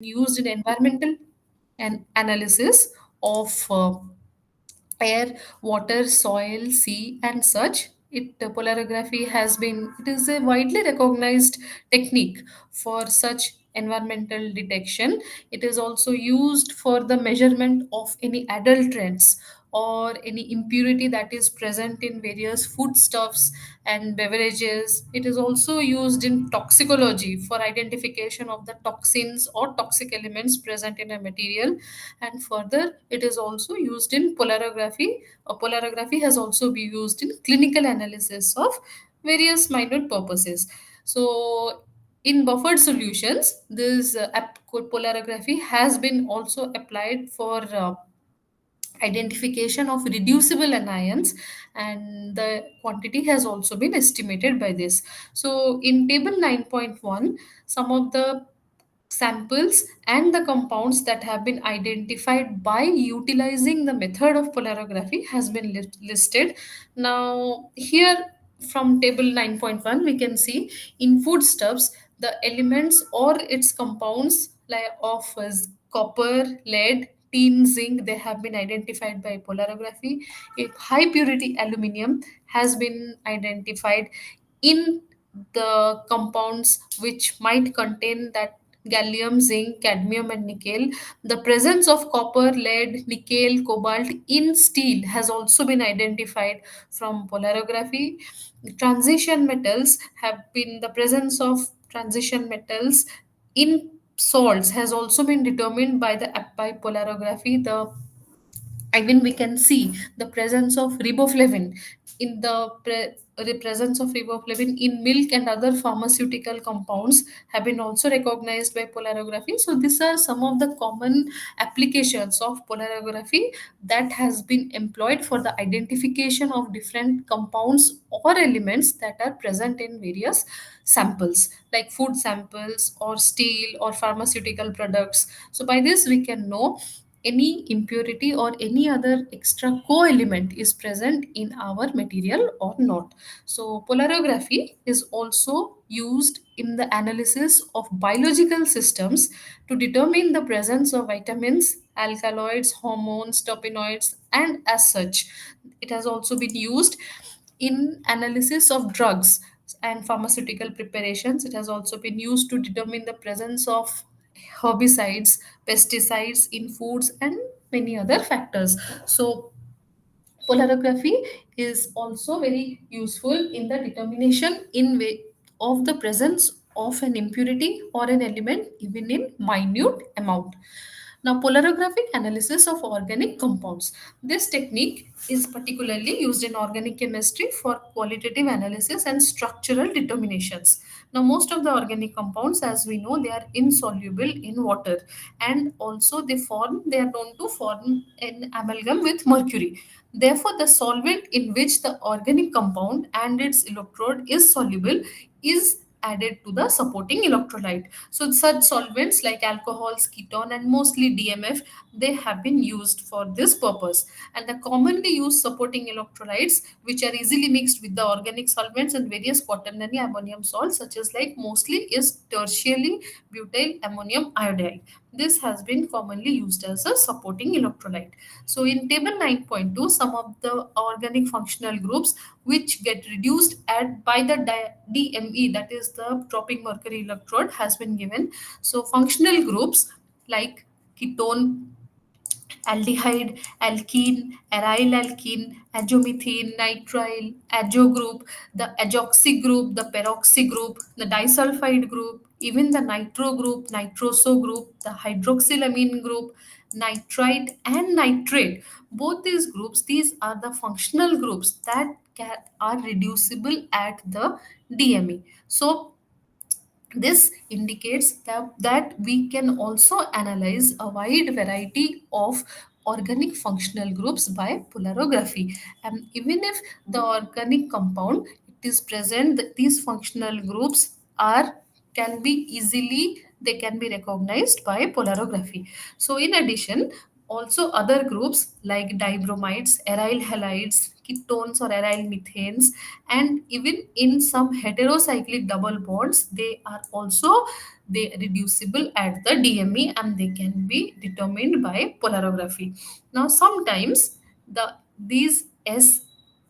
used in environmental and analysis of air, water, soil, sea, and such. Polarography has been it is a widely recognized technique for such environmental detection. It is also used for the measurement of any adulterants or any impurity that is present in various foodstuffs and beverages. It is also used in toxicology for identification of the toxins or toxic elements present in a material. And further, it is also used in polarography. Polarography has also been used in clinical analysis of various minute purposes. So in buffered solutions, this polarography has been also applied for identification of reducible anions, and the quantity has also been estimated by this. So in table 9.1, some of the samples and the compounds that have been identified by utilizing the method of polarography has been listed. Now here from table 9.1 we can see in foodstuffs the elements or its compounds like of copper, lead, tin, zinc, they have been identified by polarography. A high purity aluminum has been identified in the compounds which might contain that gallium, zinc, cadmium, and nickel. The presence of copper, lead, nickel, cobalt in steel has also been identified from polarography. Transition metals have been the presence of transition metals in salts has also been determined by the by polarography. The even we can see the presence of riboflavin in the presence of riboflavin in milk and other pharmaceutical compounds have been also recognized by polarography. So these are some of the common applications of polarography that has been employed for the identification of different compounds or elements that are present in various samples like food samples or steel or pharmaceutical products. So by this we can know any impurity or any other extra co-element is present in our material or not. So polarography is also used in the analysis of biological systems to determine the presence of vitamins, alkaloids, hormones, terpenoids, and as such it has also been used in analysis of drugs and pharmaceutical preparations. It has also been used to determine the presence of herbicides, pesticides in foods, and many other factors. So polarography is also very useful in the determination in way of the presence of an impurity or an element even in minute amount. Now, polarographic analysis of organic compounds. This technique is particularly used in organic chemistry for qualitative analysis and structural determinations. Now, most of the organic compounds, as we know, they are insoluble in water, and also they are known to form an amalgam with mercury. Therefore, the solvent in which the organic compound and its electrode is soluble is added to the supporting electrolyte. So such solvents like alcohols, ketone, and mostly DMF, they have been used for this purpose. And the commonly used supporting electrolytes, which are easily mixed with the organic solvents and various quaternary ammonium salts, such as like mostly is tertiary butyl ammonium iodide. This has been commonly used as a supporting electrolyte. So in table 9.2, some of the organic functional groups which get reduced at by the DME, that is the dropping mercury electrode, has been given. So functional groups like ketone, aldehyde, alkene, aryl alkene, azomethane, nitrile, azo group, the azoxy group, the peroxy group, the disulfide group, even the nitro group, nitroso group, the hydroxylamine group, nitrite and nitrate. Both these groups, these are the functional groups that are reducible at the DME. So this indicates that we can also analyze a wide variety of organic functional groups by polarography. And even if the organic compound it is present, these functional groups are can be easily they can be recognized by polarography. So in addition, also other groups like dibromides, aryl halides, ketones or aryl methanes, and even in some heterocyclic double bonds, they are also they reducible at the DME and they can be determined by polarography. Now sometimes these S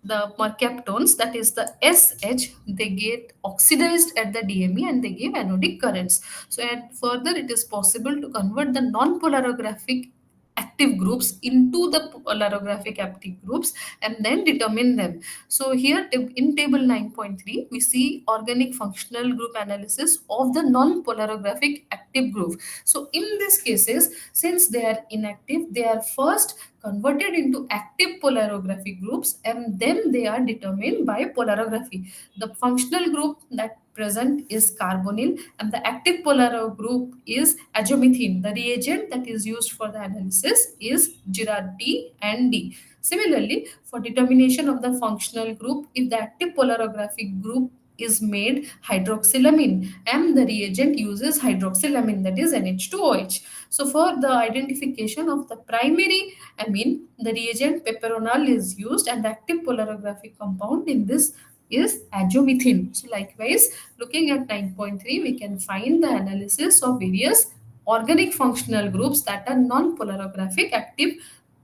the mercaptones, that is the SH, they get oxidized at the DME and they give anodic currents. So and further it is possible to convert the non-polarographic active groups into the polarographic active groups and then determine them. So here in table 9.3 we see organic functional group analysis of the non-polarographic active group. So in these cases, since they are inactive, they are first converted into active polarographic groups and then they are determined by polarography. The functional group that present is carbonyl and the active polar group is azomethine. The reagent that is used for the analysis is Girard T and D. Similarly, for determination of the functional group, if the active polarographic group is made hydroxylamine and the reagent uses hydroxylamine, that is NH2OH. So for the identification of the primary amine, the reagent peperonal is used and the active polarographic compound in this is azomethine. So likewise, looking at 9.3, we can find the analysis of various organic functional groups that are non-polarographic active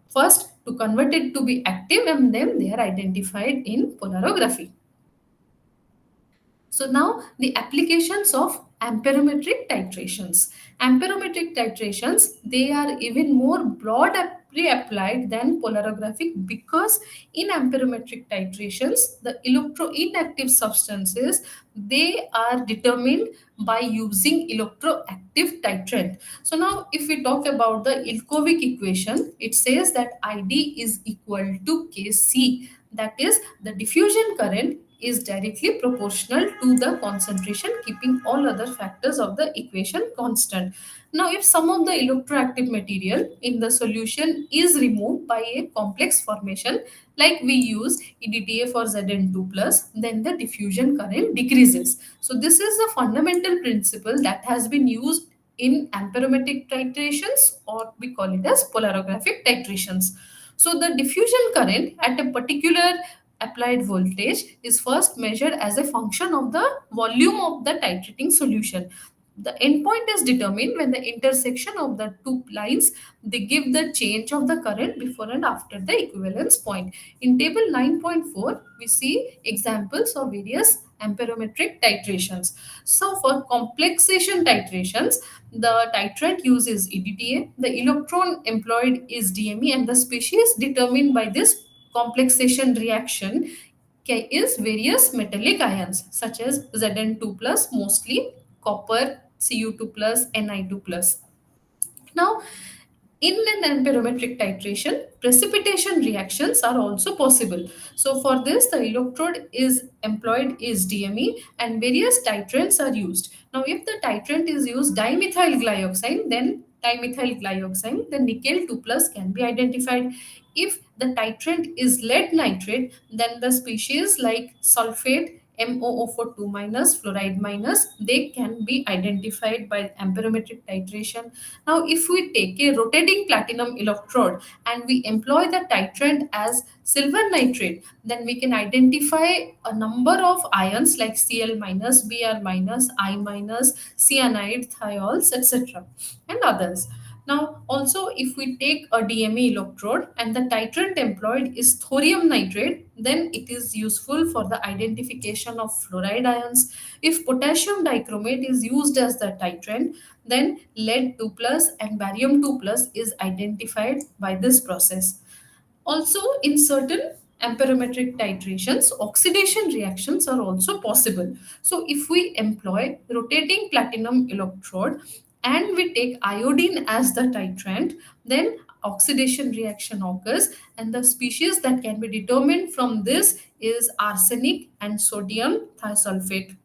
first to convert it to be active and then they are identified in polarography. So now the applications of amperometric titrations. Amperometric titrations, they are even more broadly applied than polarographic because in amperometric titrations, the electroinactive substances, they are determined by using electroactive titrant. So now if we talk about the Ilkovic equation, it says that ID is equal to Kc. That is, the diffusion current is directly proportional to the concentration, keeping all other factors of the equation constant. Now if some of the electroactive material in the solution is removed by a complex formation like we use EDTA for Zn2 plus, then the diffusion current decreases. So this is the fundamental principle that has been used in amperometric titrations, or we call it as polarographic titrations. So the diffusion current at a particular applied voltage is first measured as a function of the volume of the titrating solution. The endpoint is determined when the intersection of the two lines, they give the change of the current before and after the equivalence point. In table 9.4 we see examples of various amperometric titrations. So for complexation titrations, the titrant uses EDTA, the electron employed is DME, and the species determined by this complexation reaction is various metallic ions such as Zn2 plus, mostly copper, Cu2 plus, Ni2 plus. Now in an amperometric titration, precipitation reactions are also possible. So for this, the electrode is employed is DME and various titrants are used. Now if the titrant is used dimethyl glyoxine, then dimethyl glyoxine, the nickel 2 plus can be identified. If the titrant is lead nitrate, then the species like sulfate, MOO42 minus, fluoride minus, they can be identified by amperometric titration. Now, if we take a rotating platinum electrode and we employ the titrant as silver nitrate, then we can identify a number of ions like Cl minus, Br minus, I minus, cyanide, thiols, etc. and others. Now, also, if we take a DME electrode and the titrant employed is thorium nitrate, then it is useful for the identification of fluoride ions. If potassium dichromate is used as the titrant, then lead 2 plus and barium 2 plus is identified by this process. Also, in certain amperometric titrations, oxidation reactions are also possible. So, if we employ rotating platinum electrode and we take iodine as the titrant, then oxidation reaction occurs, and the species that can be determined from this is arsenic and sodium thiosulfate.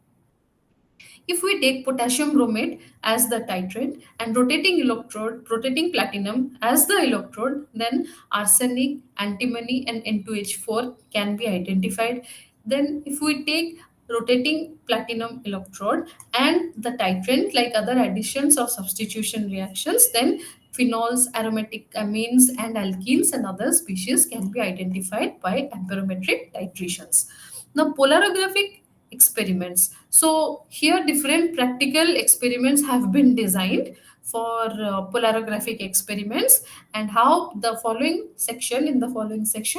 If we take potassium bromate as the titrant and rotating electrode, rotating platinum as the electrode, then arsenic, antimony, and N2H4 can be identified. Then, if we take rotating platinum electrode, and the titrant, like other additions or substitution reactions, then phenols, aromatic amines, and alkenes and other species can be identified by amperometric titrations. Now, polarographic experiments. So, here different practical experiments have been designed for polarographic experiments, and how the following section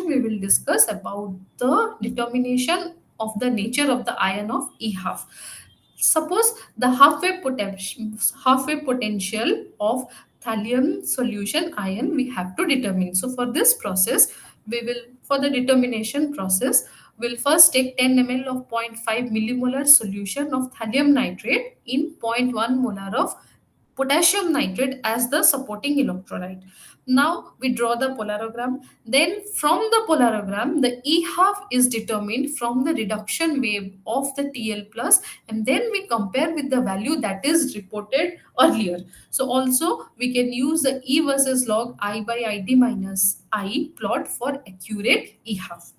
we will discuss about the determination of the nature of the ion of E half. Suppose the halfway potential of thallium solution ion we have to determine. So for this process, we will for the determination process, we'll first take 10 ml of 0.5 millimolar solution of thallium nitrate in zero point 0.1 molar of potassium nitrate as the supporting electrolyte. Now we draw the polarigram. Then from the polarigram, the E half is determined from the reduction wave of the TL plus, and then we compare with the value that is reported earlier. So also we can use the E versus log I by ID minus I plot for accurate E half.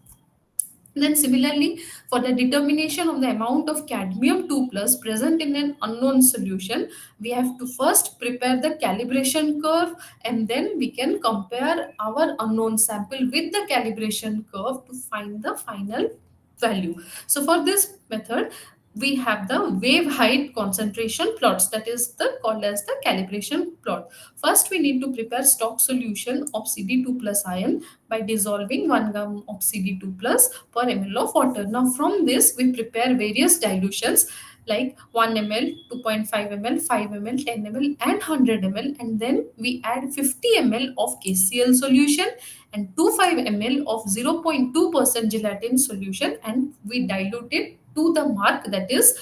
Then similarly, for the determination of the amount of cadmium 2 plus present in an unknown solution, we have to first prepare the calibration curve, and then we can compare our unknown sample with the calibration curve to find the final value. So for this method, we have the wave height concentration plots, that is the called as the calibration plot. First, we need to prepare stock solution of CD2 plus ion by dissolving 1 gram of CD2 plus per ml of water. Now from this, we prepare various dilutions like 1 ml, 2.5 ml, 5 ml, 10 ml, and 100 ml, and then we add 50 ml of KCl solution and 25 ml of 0.2% gelatin solution, and we dilute it to the mark that is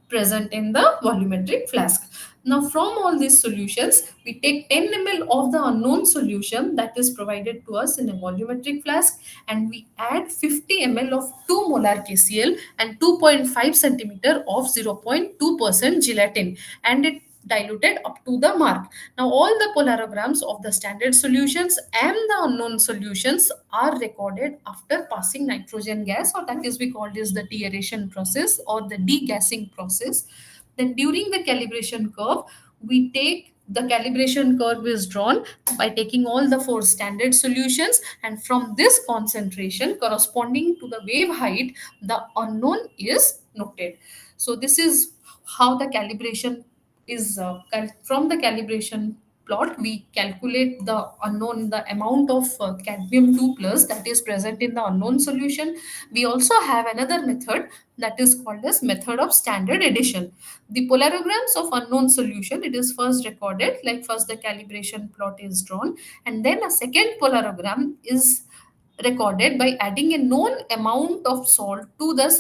present in the volumetric flask. Now, from all these solutions, we take 10 ml of the unknown solution that is provided to us in a volumetric flask, and we add 50 ml of 2 molar KCl and 2.5 centimeter of 0.2% gelatin, and it diluted up to the mark. Now, all the polarograms of the standard solutions and the unknown solutions are recorded after passing nitrogen gas, or that is we call this the deaeration process or the degassing process. Then during the calibration curve, we take the calibration curve is drawn by taking all the four standard solutions, and from this concentration corresponding to the wave height, the unknown is noted. So this is how the calibration is from the calibration plot we calculate the unknown, the amount of cadmium 2 plus that is present in the unknown solution. We also have another method that is called as method of standard addition. The polarograms of unknown solution, it is first recorded, like first the calibration plot is drawn, and then a second polarogram is recorded by adding a known amount of salt to the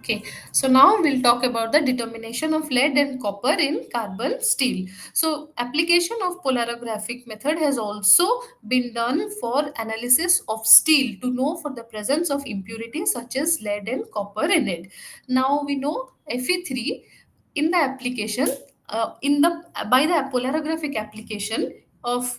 Okay, so now we'll talk about the determination of lead and copper in carbon steel. So application of polarographic method has also been done for analysis of steel to know for the presence of impurities such as lead and copper in it. Now we know Fe3 in the application. in the by the polarographic application of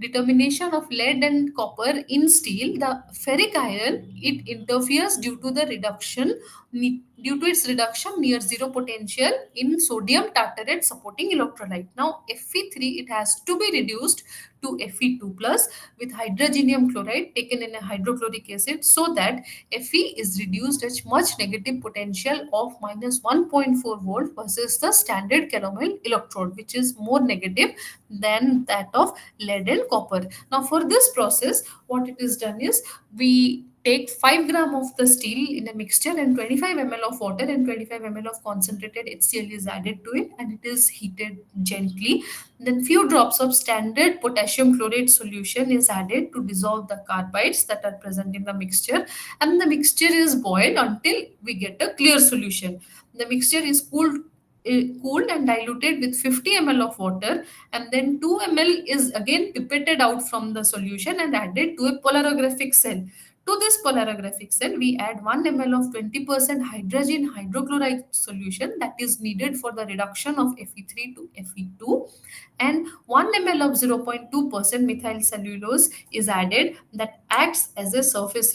determination of lead and copper in steel, the ferric iron, it interferes due to the reduction due to its reduction near zero potential in sodium tartarate supporting electrolyte. Now Fe3, it has to be reduced to Fe2 plus with hydrogenium chloride taken in a hydrochloric acid, so that Fe is reduced at much negative potential of minus 1.4 volt versus the standard calomel electrode, which is more negative than that of lead and copper. Now for this process, what it is done is, we take 5 gram of the steel in a mixture and 25 ml of water and 25 ml of concentrated HCl is added to it, and it is heated gently. Then few drops of standard potassium chlorate solution is added to dissolve the carbides that are present in the mixture, and the mixture is boiled until we get a clear solution. The mixture is cooled and diluted with 50 ml of water, and then 2 ml is again pipetted out from the solution and added to a polarographic cell. To this polarographic cell, we add 1 ml of 20% hydrogen hydrochloride solution that is needed for the reduction of Fe3 to Fe2, and 1 ml of 0.2% methyl cellulose is added that acts as a surface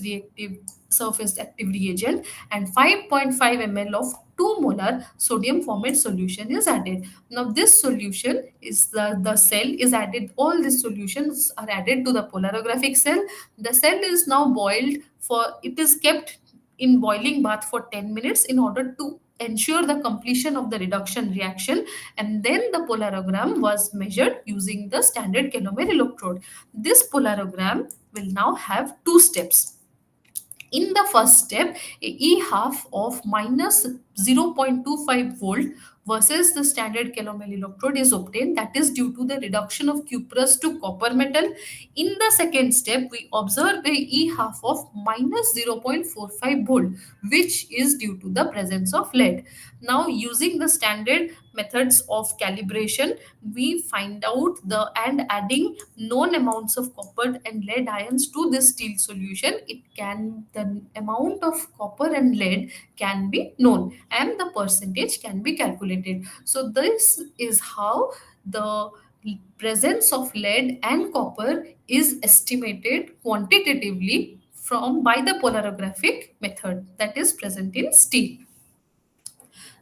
active reagent, and 5.5 ml of 2 molar sodium formate solution is added. Now this solution is the cell is added, all these solutions are added to the polarographic cell. The cell is now boiled for, it is kept in boiling bath for 10 minutes in order to ensure the completion of the reduction reaction, and then the polarogram was measured using the standard calomel electrode. This polarogram will now have two steps. In the first step, a E half of minus 0.25 volt versus the standard calomel electrode is obtained. That is due to the reduction of cuprous to copper metal. In the second step, we observe a E half of minus 0.45 volt, which is due to the presence of lead. Now, using the standard methods of calibration, we find out the and adding known amounts of copper and lead ions to this steel solution, it can, the amount of copper and lead can be known and the percentage can be calculated. So this is how the presence of lead and copper is estimated quantitatively from by the polarographic method that is present in steel.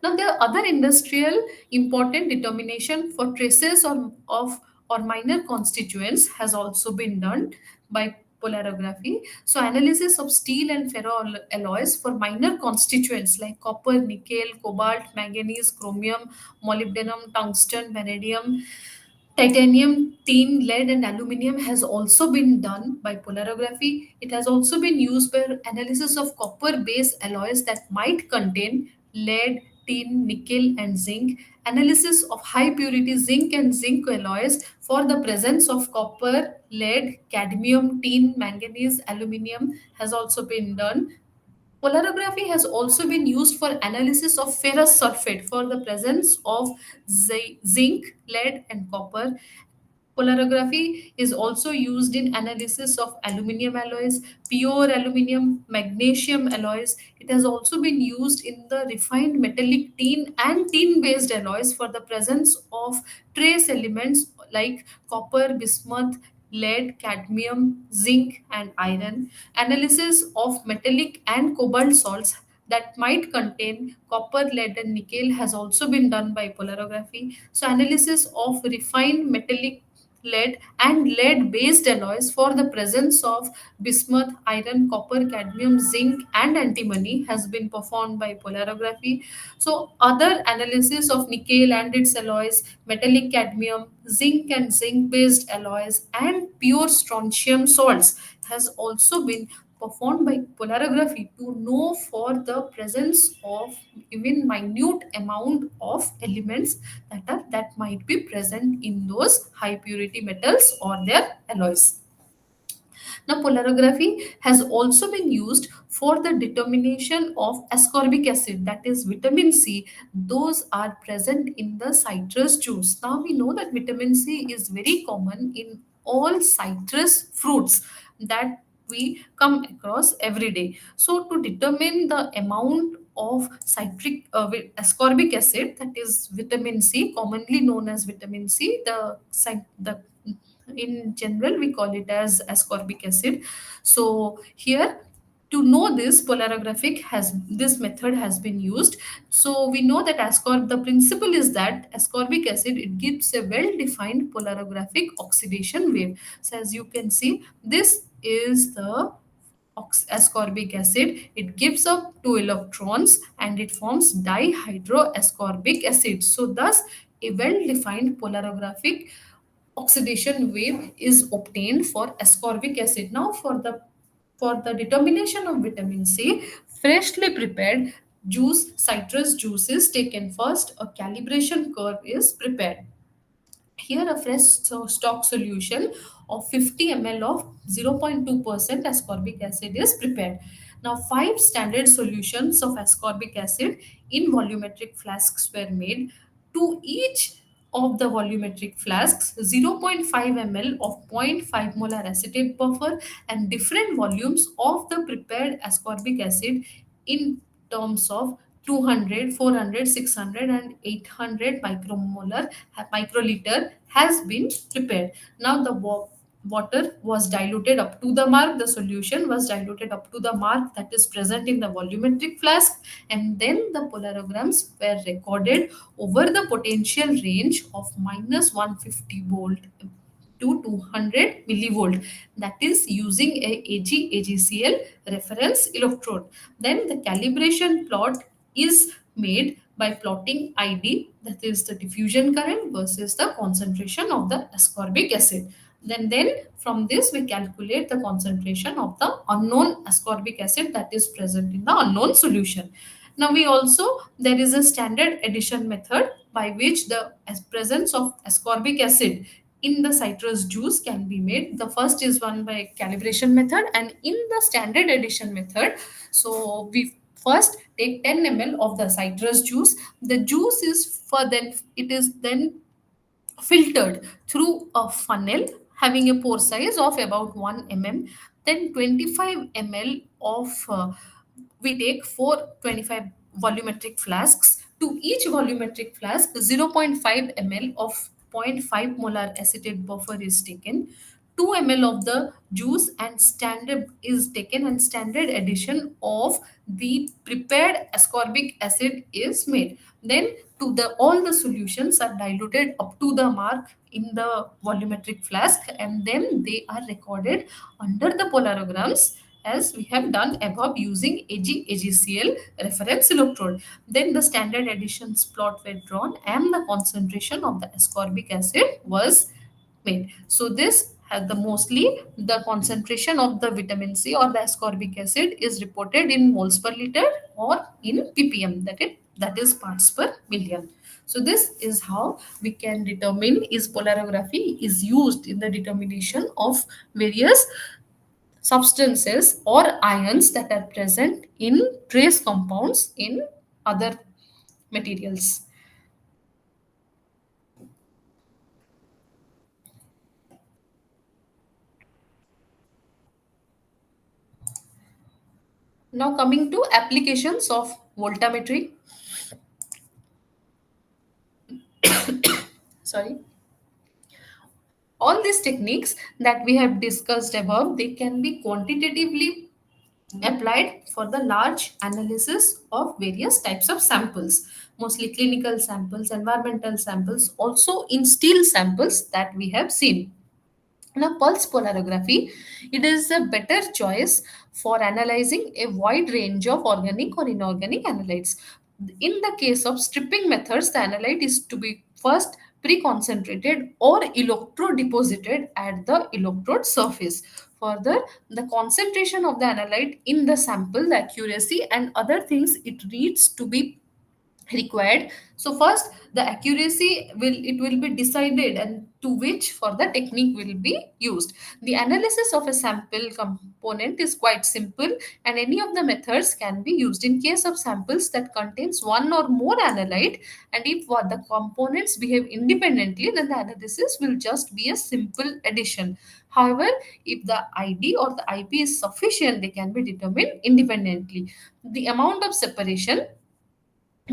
Now, there are other industrial important determination for traces or minor constituents has also been done by polarography. So, analysis of steel and ferroalloys for minor constituents like copper, nickel, cobalt, manganese, chromium, molybdenum, tungsten, vanadium, titanium, tin, lead, and aluminium has also been done by polarography. It has also been used for analysis of copper based alloys that might contain lead, tin, nickel, and zinc. Analysis of high purity zinc and zinc alloys for the presence of copper, lead, cadmium, tin, manganese, aluminium has also been done. Polarography has also been used for analysis of ferrous sulfate for the presence of zinc, lead, and copper. Polarography is also used in analysis of aluminium alloys, pure aluminium, magnesium alloys. It has also been used in the refined metallic tin and tin-based alloys for the presence of trace elements like copper, bismuth, lead, cadmium, zinc, and iron. Analysis of metallic and cobalt salts that might contain copper, lead, and nickel has also been done by polarography. So, analysis of refined metallic lead and lead based alloys for the presence of bismuth, iron, copper, cadmium, zinc, and antimony has been performed by polarography. So, other analysis of nickel and its alloys, metallic cadmium, zinc and zinc based alloys, and pure strontium salts has also been performed by polarography to know for the presence of even minute amount of elements that might be present in those high purity metals or their alloys. Now, polarography has also been used for the determination of ascorbic acid, that is vitamin C. Those are present in the citrus juice. Now, we know that vitamin C is very common in all citrus fruits that we come across every day. So, to determine the amount of ascorbic acid, that is vitamin C, commonly known as vitamin C. The in general we call it as ascorbic acid. So here, to know this, polarographic has this method has been used. So we know that the principle is that ascorbic acid, it gives a well defined polarographic oxidation wave. So as you can see, this is the ascorbic acid. It gives up two electrons and it forms dihydroascorbic acid. So thus a well defined polarographic oxidation wave is obtained for ascorbic acid. Now for the determination of vitamin C, freshly prepared citrus juice is taken first. A calibration curve is prepared. Here, a fresh stock solution of 50 ml of 0.2% ascorbic acid is prepared. Now, five standard solutions of ascorbic acid in volumetric flasks were made. To each of the volumetric flasks, 0.5 ml of zero point 0.5 molar acetate buffer and different volumes of the prepared ascorbic acid in terms of 200, 400, 600, and 800 microliter has been prepared. Now the water was diluted up to the mark, the solution was diluted up to the mark that is present in the volumetric flask, and then the polarograms were recorded over the potential range of minus 150 volt to 200 millivolt, that is using a AgAgCl reference electrode. Then the calibration plot is made by plotting ID, that is the diffusion current versus the concentration of the ascorbic acid. Then from this we calculate the concentration of the unknown ascorbic acid that is present in the unknown solution. Now we also, there is a standard addition method by which the presence of ascorbic acid in the citrus juice can be made. The first is one by calibration method, and in the standard addition method, so we first take 10 ml of the citrus juice. The juice is for then it is then filtered through a funnel having a pore size of about 1 mm. Then 25 ml of we take 425 volumetric flasks. To each volumetric flask, 0.5 ml of zero point 0.5 molar acetate buffer is taken. 2 ml of the juice and standard is taken, and standard addition of the prepared ascorbic acid is made. Then to the all the solutions are diluted up to the mark in the volumetric flask, and then they are recorded under the polarograms as we have done above using AgAgCl reference electrode. Then the standard additions plot were drawn and the concentration of the ascorbic acid was made. So this has the mostly the concentration of the vitamin C or the ascorbic acid is reported in moles per liter or in ppm, that is parts per million. So this is how we can determine is polarography is used in the determination of various substances or ions that are present in trace compounds in other materials. Now coming to applications of voltammetry. Sorry. All these techniques that we have discussed above, they can be quantitatively applied for the large analysis of various types of samples, mostly clinical samples, environmental samples, also in steel samples that we have seen. Now, pulse polarography, it is a better choice for analyzing a wide range of organic or inorganic analytes. In the case of stripping methods, the analyte is to be first pre-concentrated or electro-deposited at the electrode surface. Further, the concentration of the analyte in the sample, the accuracy and other things, it needs to be required. So first the accuracy will be decided and to which for the technique will be used. The analysis of a sample component is quite simple and any of the methods can be used in case of samples that contains one or more analyte, and if what the components behave independently, then the analysis will just be a simple addition. However, if the ID or the IP is sufficient, they can be determined independently. The amount of separation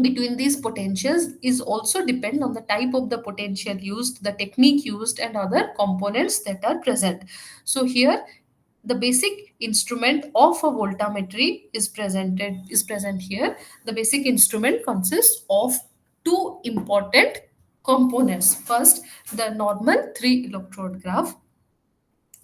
between these potentials is also depend on the type of the potential used, the technique used, and other components that are present. So here the basic instrument of a voltammetry is present here. The basic instrument consists of two important components. First, the normal three electrode graph.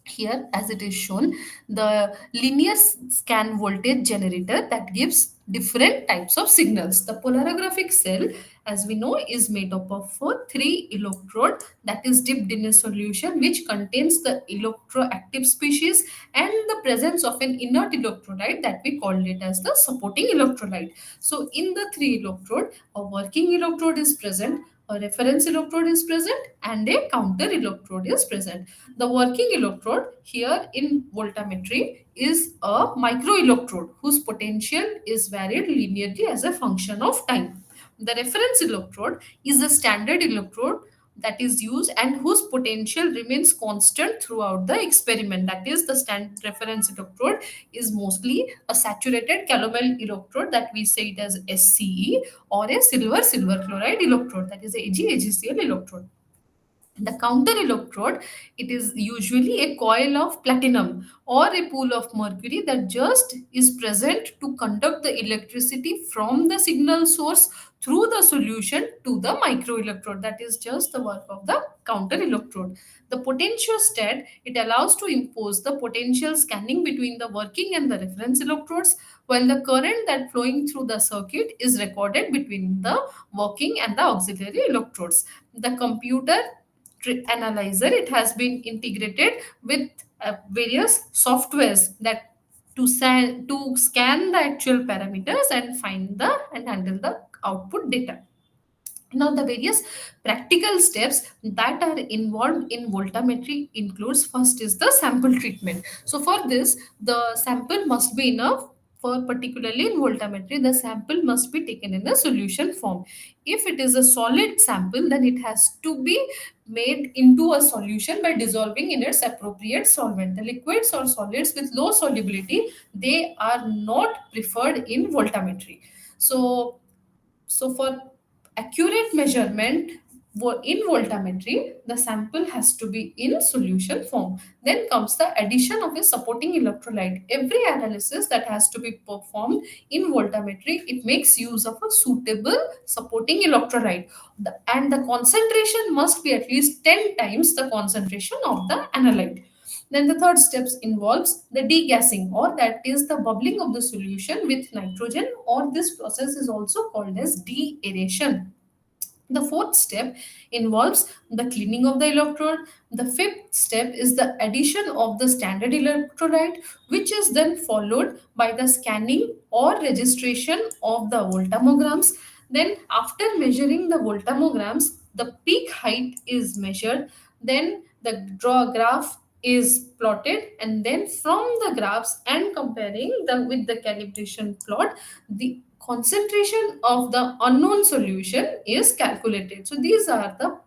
Here, as it is shown, the linear scan voltage generator that gives different types of signals. The polarographic cell, as we know, is made up of three electrode that is dipped in a solution which contains the electroactive species and the presence of an inert electrolyte that we called it as the supporting electrolyte. So in the three electrode, a working electrode is present, a reference electrode is present, and a counter electrode is present. The working electrode here in voltammetry is a microelectrode whose potential is varied linearly as a function of time. The reference electrode is a standard electrode that is used and whose potential remains constant throughout the experiment. That is, the standard reference electrode is mostly a saturated calomel electrode that we say it as SCE, or a silver chloride electrode, that is AgCl electrode. The counter electrode, it is usually a coil of platinum or a pool of mercury that just is present to conduct the electricity from the signal source through the solution to the microelectrode. That is just the work of the counter electrode. The potentiostat, it allows to impose the potential scanning between the working and the reference electrodes, while the current that flowing through the circuit is recorded between the working and the auxiliary electrodes. The computer analyzer, it has been integrated with various softwares that to scan the actual parameters and find the and handle the output data. Now, the various practical steps that are involved in voltammetry includes, first is the sample treatment. So for this, the sample must be enough. For particularly in voltammetry, the sample must be taken in a solution form. If it is a solid sample, then it has to be made into a solution by dissolving in its appropriate solvent. The liquids or solids with low solubility, they are not preferred in voltammetry. So for accurate measurement in voltammetry, the sample has to be in solution form. Then comes the addition of a supporting electrolyte. Every analysis that has to be performed in voltammetry, it makes use of a suitable supporting electrolyte. And the concentration must be at least 10 times the concentration of the analyte. Then the third steps involves the degassing, or that is the bubbling of the solution with nitrogen, or this process is also called as de-aeration. The fourth step involves the cleaning of the electrode. The fifth step is the addition of the standard electrolyte, which is then followed by the scanning or registration of the voltammograms. Then, after measuring the voltammograms, the peak height is measured. Then, the draw graph is plotted, and then from the graphs and comparing the with the calibration plot, the concentration of the unknown solution is calculated. So these are the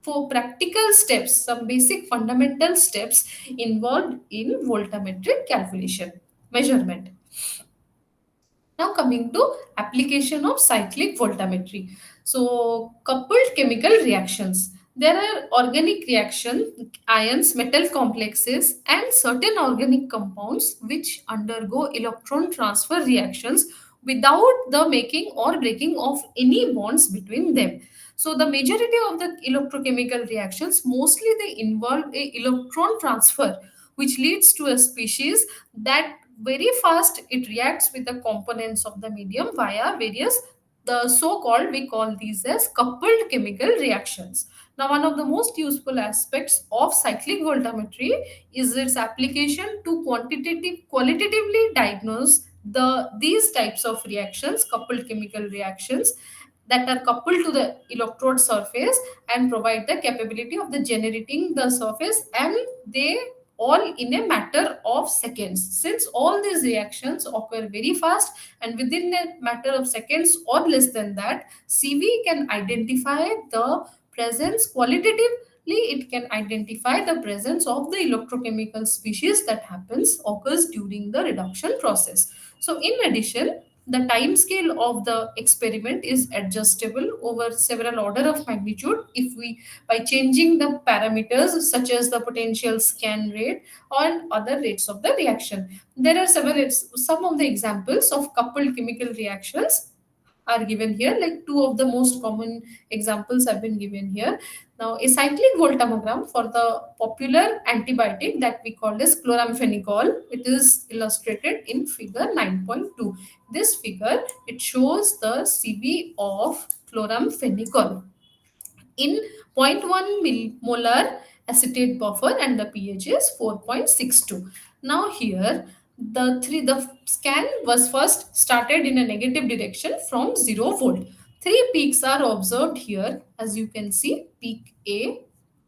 four practical steps, some basic fundamental steps involved in voltammetric calculation measurement. Now coming to application of cyclic voltammetry. So coupled chemical reactions. There are organic reaction, ions, metal complexes, and certain organic compounds which undergo electron transfer reactions without the making or breaking of any bonds between them. So the majority of the electrochemical reactions, mostly they involve a electron transfer, which leads to a species that very fast it reacts with the components of the medium via various, the so-called, we call these as coupled chemical reactions. Now, one of the most useful aspects of cyclic voltammetry is its application to qualitatively diagnose these types of reactions, coupled chemical reactions that are coupled to the electrode surface and provide the capability of the generating the surface, and they all in a matter of seconds. Since all these reactions occur very fast and within a matter of seconds or less than that, CV can identify the presence, qualitative it can identify the presence of the electrochemical species that occurs during the reduction process. So in addition, the time scale of the experiment is adjustable over several order of magnitude if we by changing the parameters such as the potential scan rate or other rates of the reaction. There are some of the examples of coupled chemical reactions are given here, like two of the most common examples have been given here. Now a cyclic voltammogram for the popular antibiotic that we call as chloramphenicol, it is illustrated in figure 9.2. This figure, it shows the cv of chloramphenicol in zero point 0.1 molar acetate buffer and the pH is 4.62. Now here the scan was first started in a negative direction from 0 volt. Three peaks are observed here, as you can see. Peak A,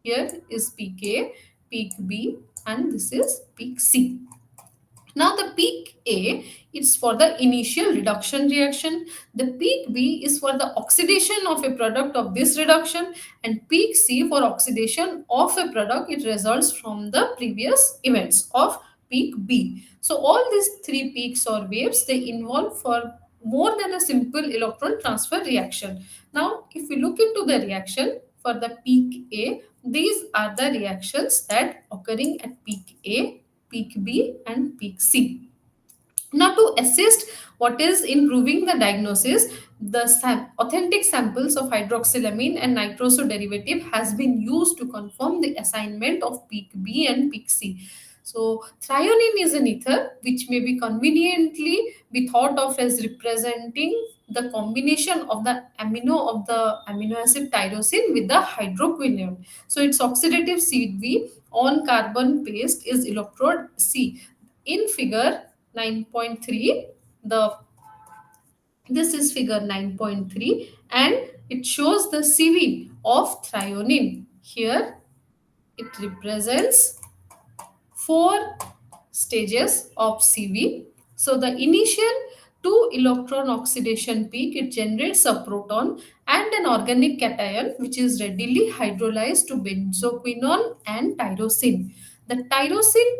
here is peak A, peak B, and this is peak C. Now the peak A is for the initial reduction reaction, the peak B is for the oxidation of a product of this reduction, and peak C for oxidation of a product it results from the previous events of peak B. So all these three peaks or waves, they involve for more than a simple electron transfer reaction. Now if we look into the reaction for the peak A, these are the reactions that occurring at peak A, peak B, and peak C. Now, to assist what is improving the diagnosis, the authentic samples of hydroxylamine and nitroso derivative has been used to confirm the assignment of peak B and peak C. So, threonine is an ether which may be conveniently be thought of as representing the combination of the amino acid tyrosine with the hydroquinone. So, its oxidative CV on carbon paste is electrode C. In figure 9.3, the this is figure 9.3, and it shows the CV of threonine. Here it represents four stages of CV. So the initial two electron oxidation peak, it generates a proton and an organic cation which is readily hydrolyzed to benzoquinone and tyrosine. The tyrosine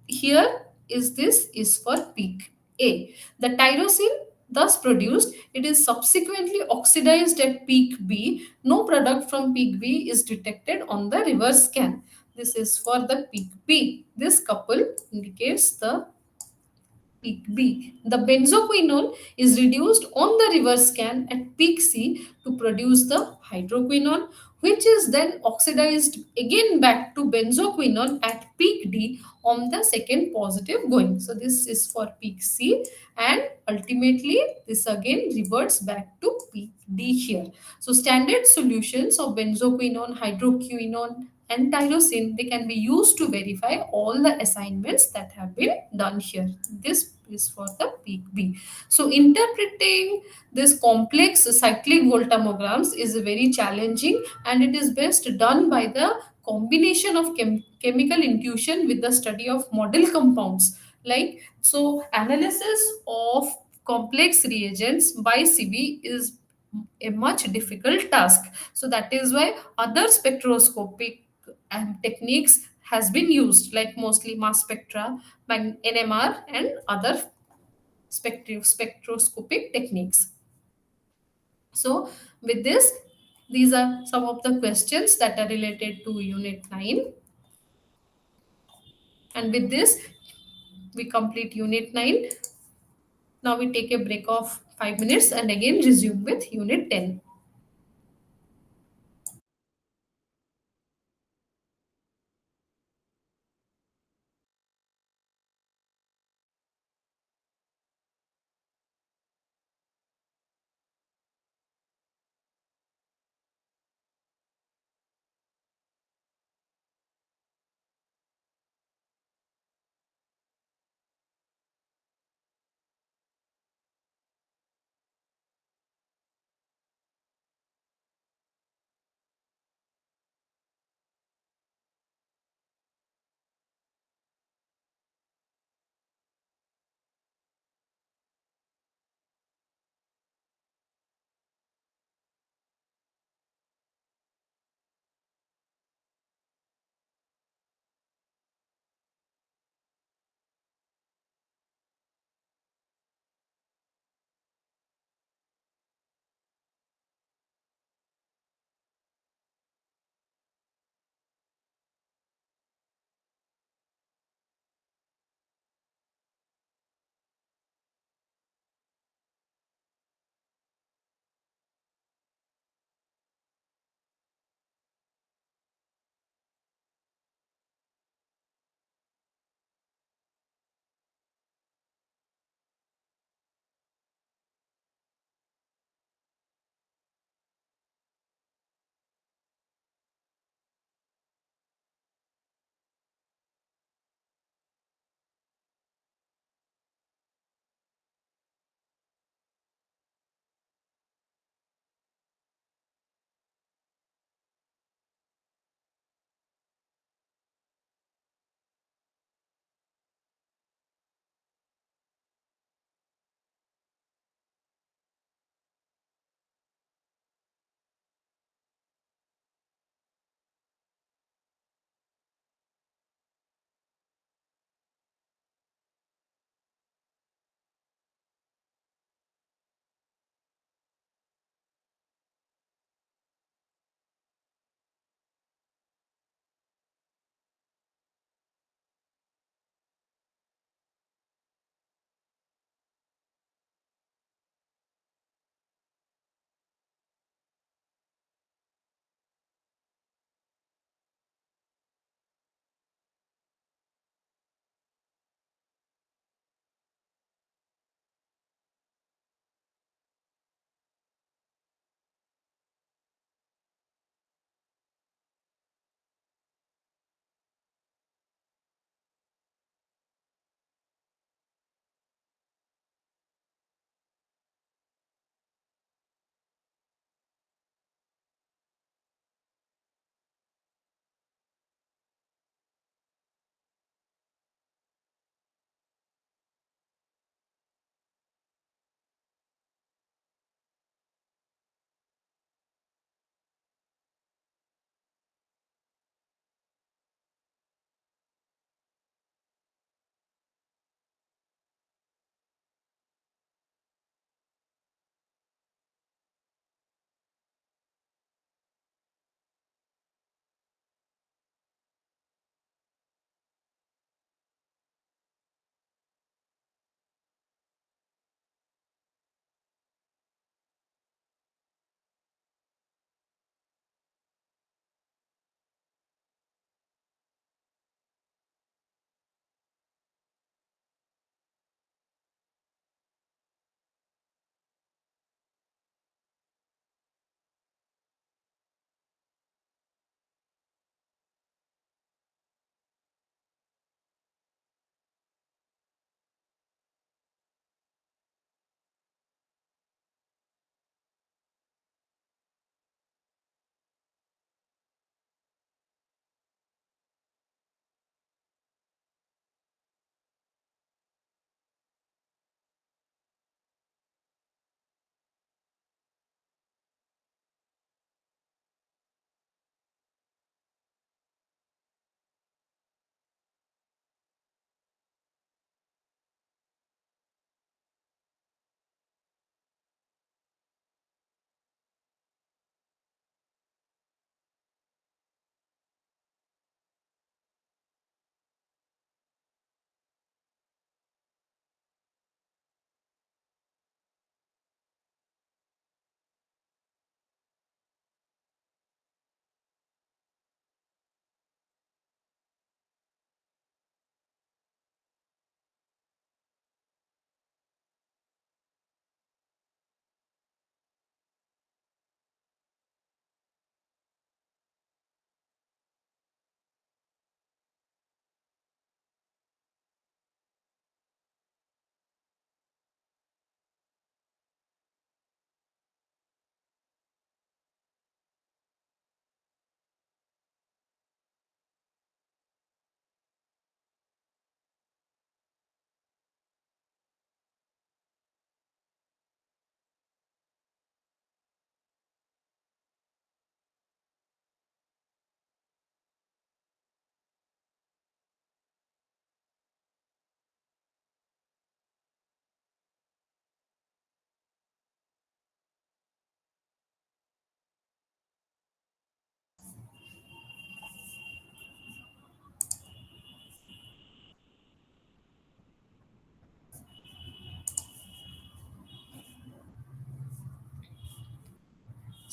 here is this is for peak A. The tyrosine thus produced, it is subsequently oxidized at peak B. No product from peak B is detected on the reverse scan. This is for the peak B. This couple indicates the peak B. The benzoquinone is reduced on the reverse scan at peak C to produce the hydroquinone, which is then oxidized again back to benzoquinone at peak D on the second positive going. So this is for peak C, and ultimately this again reverts back to peak D here. So standard solutions of benzoquinone, hydroquinone, and tyrosine, they can be used to verify all the assignments that have been done here. This is for the peak B. So interpreting this complex cyclic voltammograms is very challenging, and it is best done by the combination of chemical intuition with the study of model compounds. Like, so analysis of complex reagents by CV is a much difficult task. So that is why other spectroscopic techniques has been used, like mostly mass spectra, NMR, and other spectroscopic techniques. So with this, these are some of the questions that are related to unit 9, and with this we complete unit 9. Now we take a break of 5 minutes and again resume with unit 10.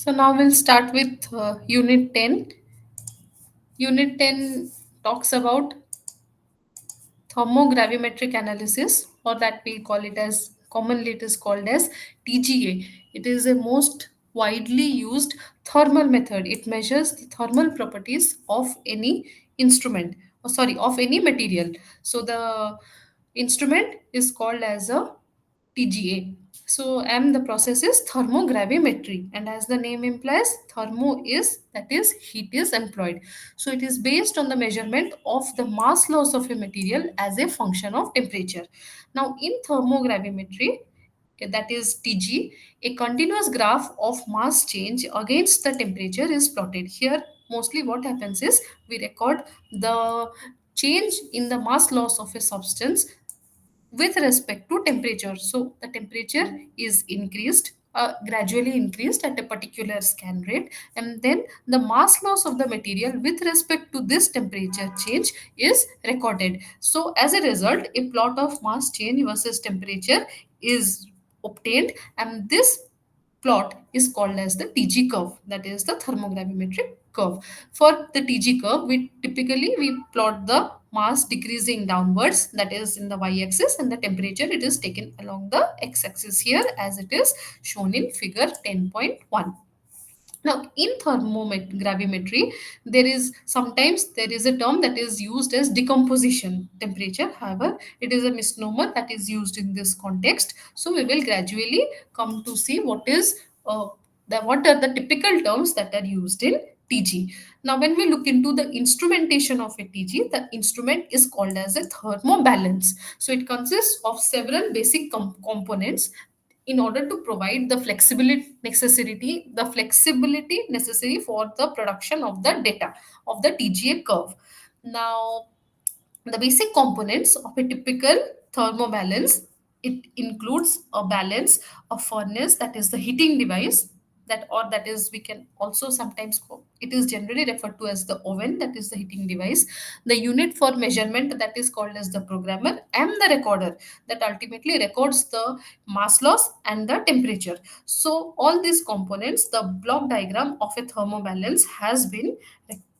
So now we'll start with Unit 10. Unit 10 talks about thermogravimetric analysis, or that we call it as, commonly it is called as TGA. It is a most widely used thermal method. It measures the thermal properties of any instrument, or sorry, of any material. So the instrument is called as a TGA. So, and the process is thermogravimetry, and as the name implies, thermo is, that is, heat is employed. So it is based on the measurement of the mass loss of a material as a function of temperature. Now in thermogravimetry, that is TG, a continuous graph of mass change against the temperature is plotted. Here mostly what happens is we record the change in the mass loss of a substance with respect to temperature. So the temperature is increased, gradually increased at a particular scan rate, and then the mass loss of the material with respect to this temperature change is recorded. So as a result, a plot of mass change versus temperature is obtained, and this plot is called as the TG curve, that is the thermogravimetric curve. For the TG curve, we plot the mass decreasing downwards, that is in the y-axis, and the temperature it is taken along the x-axis here, as it is shown in figure 10.1. Now, in thermogravimetry, there is a term that is used as decomposition temperature. However, it is a misnomer that is used in this context. So, we will gradually come to see what are the typical terms that are used in TG. Now, when we look into the instrumentation of a TG, the instrument is called as a thermobalance. So, it consists of several basic components in order to provide the flexibility necessary for the production of the data of the TGA curve. Now, the basic components of a typical thermobalance, it includes a balance, a furnace, that is the heating device, that is, we can also sometimes call, it is generally referred to as the oven, that is the heating device, the unit for measurement, that is called as the programmer, and the recorder, that ultimately records the mass loss and the temperature. So all these components, the block diagram of a thermobalance has been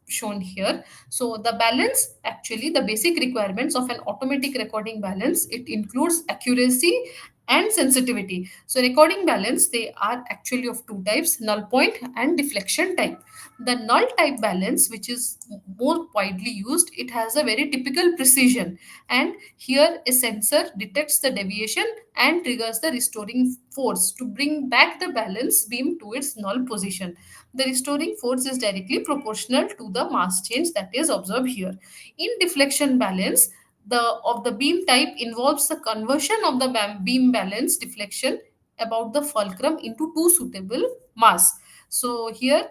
shown here. So the balance, actually the basic requirements of an automatic recording balance, it includes accuracy and sensitivity. So recording balance, they are actually of two types, null point and deflection type. The null type balance, which is more widely used, it has a very typical precision, and here a sensor detects the deviation and triggers the restoring force to bring back the balance beam to its null position. The restoring force is directly proportional to the mass change that is observed here. In deflection balance, the beam type involves the conversion of the beam balance deflection about the fulcrum into two suitable mass. So here,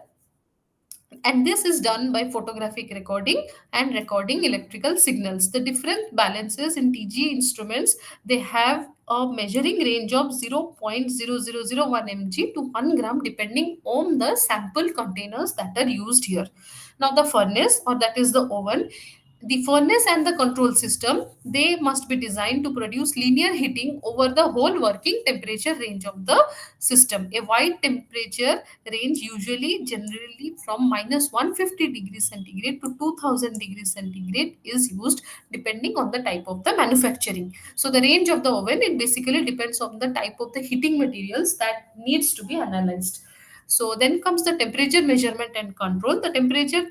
and this is done by photographic recording and recording electrical signals. The different balances in TG instruments, they have a measuring range of 0.0001 mg to 1 gram depending on the sample containers that are used here. Now the furnace, or that is the oven, the furnace and the control system, they must be designed to produce linear heating over the whole working temperature range of the system. A wide temperature range, usually generally from minus 150 degrees centigrade to 2000 degrees centigrade, is used depending on the type of the manufacturing. So the range of the oven, it basically depends on the type of the heating materials that needs to be analyzed. So then comes the temperature measurement and control. The temperature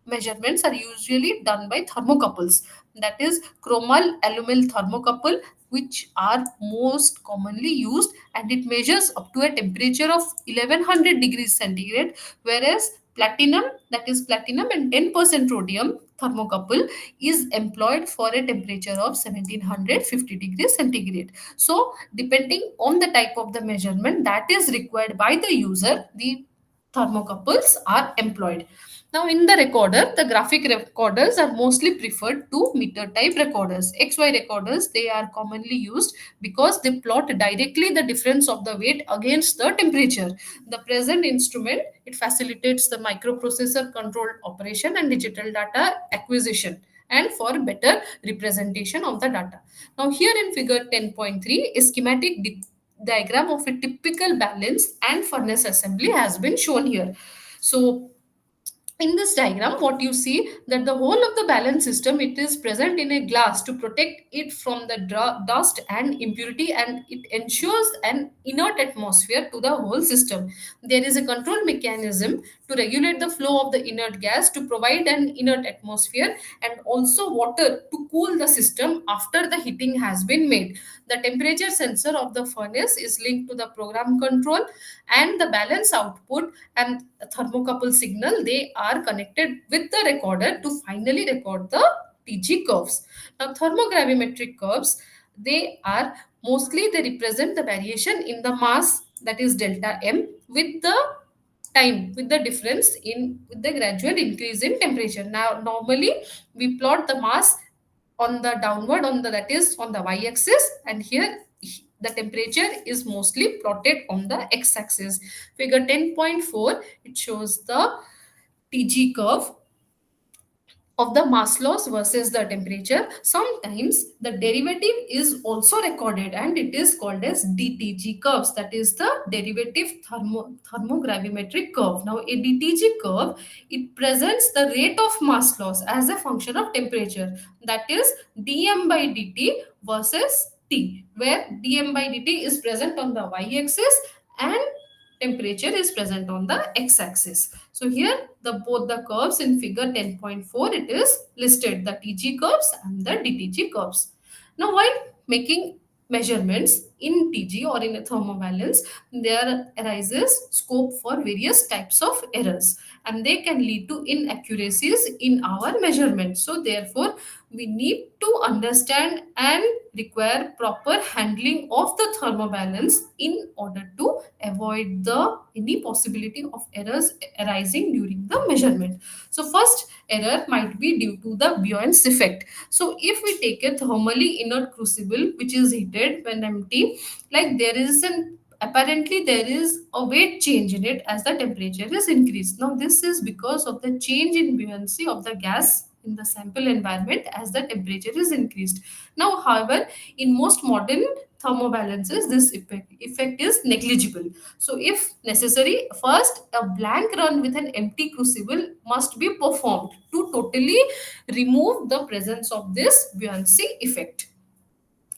measurements are usually done by thermocouples, that is chromal alumyl thermocouple, which are most commonly used, and it measures up to a temperature of 1100 degrees centigrade, whereas platinum, that is platinum and 10% rhodium thermocouple, is employed for a temperature of 1750 degrees centigrade. So depending on the type of the measurement that is required by the user, the thermocouples are employed. Now, in the recorder, the graphic recorders are mostly preferred to meter type recorders. XY recorders, they are commonly used because they plot directly the difference of the weight against the temperature. The present instrument, it facilitates the microprocessor controlled operation and digital data acquisition, and for better representation of the data. Now, here in figure 10.3, a schematic diagram of a typical balance and furnace assembly has been shown here. So in this diagram, what you see that the whole of the balance system, it is present in a glass to protect it from the dust and impurity, and it ensures an inert atmosphere to the whole system. There is a control mechanism to regulate the flow of the inert gas to provide an inert atmosphere, and also water to cool the system after the heating has been made. The temperature sensor of the furnace is linked to the program control, and the balance output and thermocouple signal, they are connected with the recorder to finally record the TG curves. Now thermogravimetric curves, they are mostly, they represent the variation in the mass, that is delta M, with the time, with the difference in, with the gradual increase in temperature. Now normally we plot the mass on the downward, on the, that is on the y-axis, and here the temperature is mostly plotted on the x-axis. Figure 10.4, it shows the TG curve of the mass loss versus the temperature. Sometimes the derivative is also recorded, and it is called as DTG curves, that is the derivative thermogravimetric curve. Now a DTG curve, it presents the rate of mass loss as a function of temperature, that is dm by dt versus T, where dm by dt is present on the y-axis and temperature is present on the x-axis. So here the both the curves in figure 10.4, it is listed, the TG curves and the DTG curves. Now while making measurements in TG or in a thermobalance, there arises scope for various types of errors, and they can lead to inaccuracies in our measurement. So therefore we need to understand and require proper handling of the thermobalance in order to avoid the any possibility of errors arising during the measurement. So first error might be due to the buoyance effect. So if we take a thermally inert crucible which is heated when empty, like there is an, apparently there is a weight change in it as the temperature is increased. Now this is because of the change in buoyancy of the gas in the sample environment as the temperature is increased. Now however, in most modern thermobalances, this effect is negligible. So if necessary, first a blank run with an empty crucible must be performed to totally remove the presence of this buoyancy effect.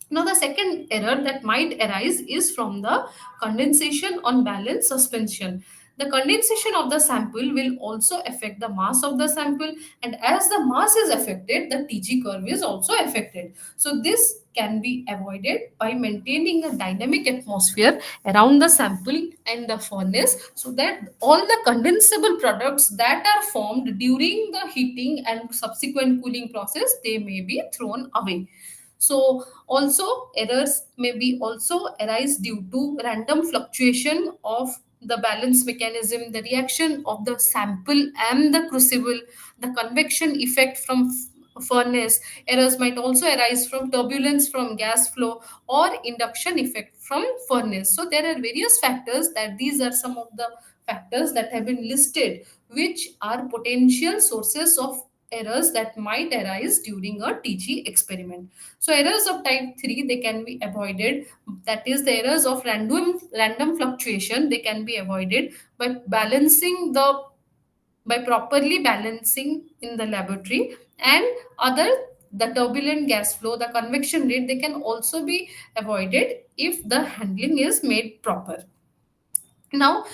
Now, the second error that might arise is from the condensation on balance suspension. The condensation of the sample will also affect the mass of the sample, and as the mass is affected, the TG curve is also affected. So, this can be avoided by maintaining a dynamic atmosphere around the sample and the furnace, so that all the condensable products that are formed during the heating and subsequent cooling process, they may be thrown away. So also errors may be also arise due to random fluctuation of the balance mechanism, the reaction of the sample and the crucible, the convection effect from furnace. Errors might also arise from turbulence from gas flow or induction effect from furnace. So there are various factors, that these are some of the factors that have been listed, which are potential sources of errors that might arise during a TG experiment. So errors of type 3, they can be avoided. That is the errors of random fluctuation, they can be avoided by balancing the, by properly balancing in the laboratory, and other, the turbulent gas flow, the convection rate, they can also be avoided if the handling is made proper. Now,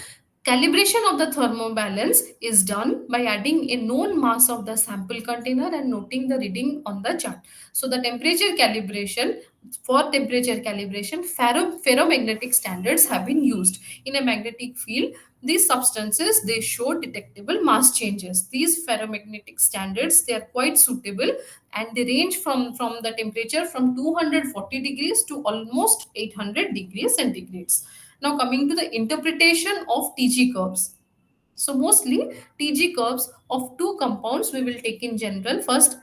calibration of the thermobalance is done by adding a known mass of the sample container and noting the reading on the chart. So the temperature calibration, for temperature calibration, ferromagnetic standards have been used. In a magnetic field, these substances, they show detectable mass changes. These ferromagnetic standards, they are quite suitable, and they range from the temperature from 240 degrees to almost 800 degrees centigrades. Now coming to the interpretation of TG curves. So mostly TG curves of two compounds we will take in general. First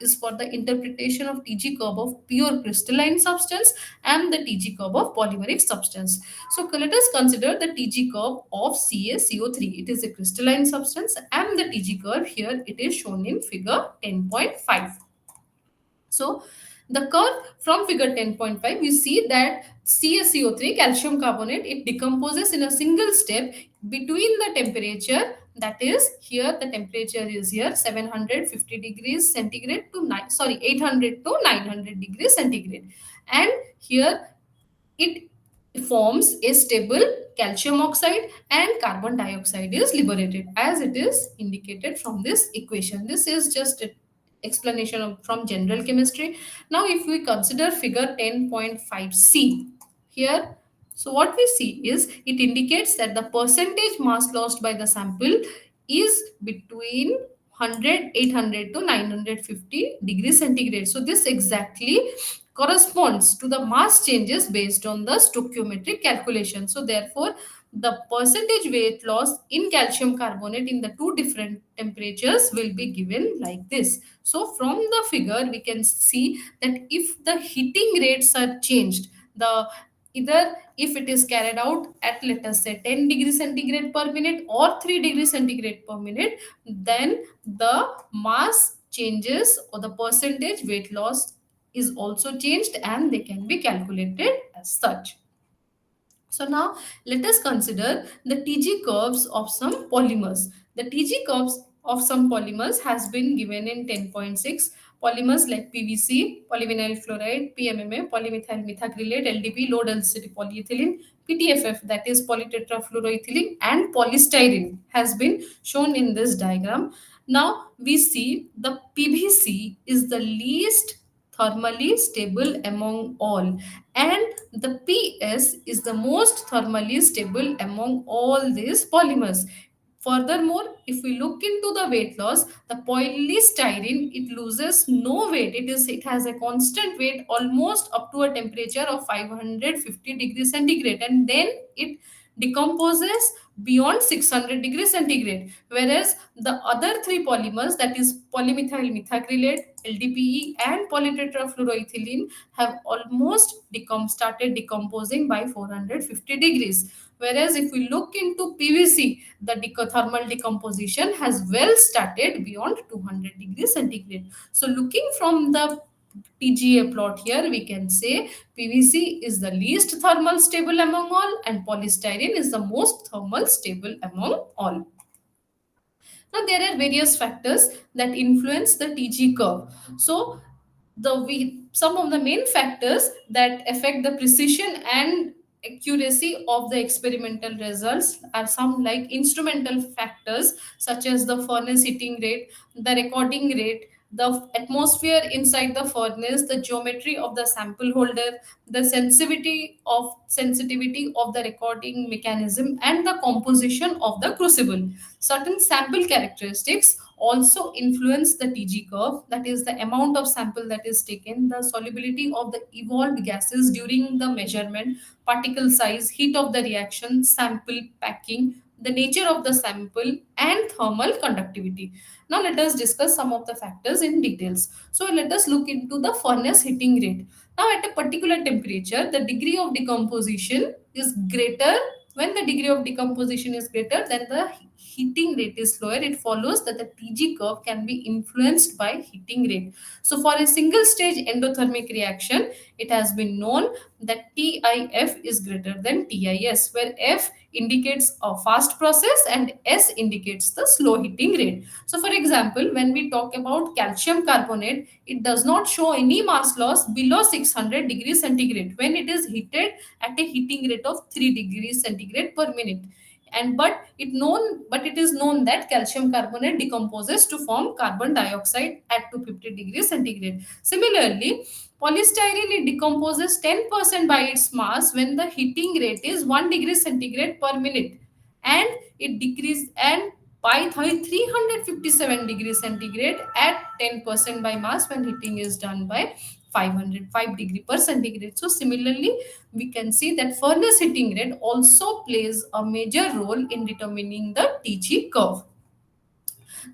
is for the interpretation of TG curve of pure crystalline substance and the TG curve of polymeric substance. So let us consider the TG curve of CaCO3. It is a crystalline substance, and the TG curve here, it is shown in figure 10.5. So The curve from figure 10.5, you see that CaCO3, calcium carbonate, it decomposes in a single step between the temperature, that is here the temperature is here 750 degrees centigrade to 800 to 900 degrees centigrade, and here it forms a stable calcium oxide and carbon dioxide is liberated as it is indicated from this equation. This is just an explanation from general chemistry. Now if we consider figure 10.5c here, so what we see is it indicates that the percentage mass lost by the sample is between 100 800 to 950 degrees centigrade. So this exactly corresponds to the mass changes based on the stoichiometric calculation. So therefore, the percentage weight loss in calcium carbonate in the two different temperatures will be given like this. So from the figure, we can see that if the heating rates are changed, the either if it is carried out at let us say 10 degrees centigrade per minute or 3 degrees centigrade per minute, then the mass changes or the percentage weight loss is also changed and they can be calculated as such. So now let us consider the TG curves of some polymers. The TG curves of some polymers has been given in 10.6. Polymers like PVC, polyvinyl chloride, PMMA, polymethyl methacrylate, LDP, low density polyethylene, PTFF, that is polytetrafluoroethylene, and polystyrene has been shown in this diagram. Now we see the PVC is the least thermally stable among all, and the PS is the most thermally stable among all these polymers. Furthermore, if we look into the weight loss, the polystyrene, it loses no weight. It has a constant weight almost up to a temperature of 550 degrees centigrade, and then it decomposes beyond 600 degrees centigrade. Whereas the other three polymers, that is polymethyl methacrylate, LDPE, and polytetrafluoroethylene, have almost started decomposing by 450 degrees. Whereas if we look into PVC, the thermal decomposition has well started beyond 200 degrees centigrade. So looking from the TGA plot here, we can say PVC is the least thermal stable among all and polystyrene is the most thermal stable among all. Now there are various factors that influence the TG curve. So some of the main factors that affect the precision and accuracy of the experimental results are some like instrumental factors such as the furnace heating rate, the recording rate, the atmosphere inside the furnace, the geometry of the sample holder, the sensitivity of the recording mechanism, and the composition of the crucible. Certain sample characteristics also influence the TG curve, that is the amount of sample that is taken, the solubility of the evolved gases during the measurement, particle size, heat of the reaction, sample packing, the nature of the sample, and thermal conductivity. Now let us discuss some of the factors in details. So let us look into the furnace heating rate. Now at a particular temperature, the degree of decomposition is greater. When the degree of decomposition is greater, then the heating rate is lower. It follows that the TG curve can be influenced by heating rate. So for a single stage endothermic reaction, it has been known that TIF is greater than TIS, where F indicates a fast process and S indicates the slow heating rate. So for example, when we talk about calcium carbonate, it does not show any mass loss below 600 degrees centigrade when it is heated at a heating rate of 3 degrees centigrade per minute. And but it is known that calcium carbonate decomposes to form carbon dioxide at 250 degrees centigrade. Similarly, polystyrene, it decomposes 10% by its mass when the heating rate is 1 degree centigrade per minute, and it decreases and by 357 degrees centigrade at 10% by mass when heating is done by 505 degree per centigrade. So similarly, we can see that furnace heating rate also plays a major role in determining the TG curve.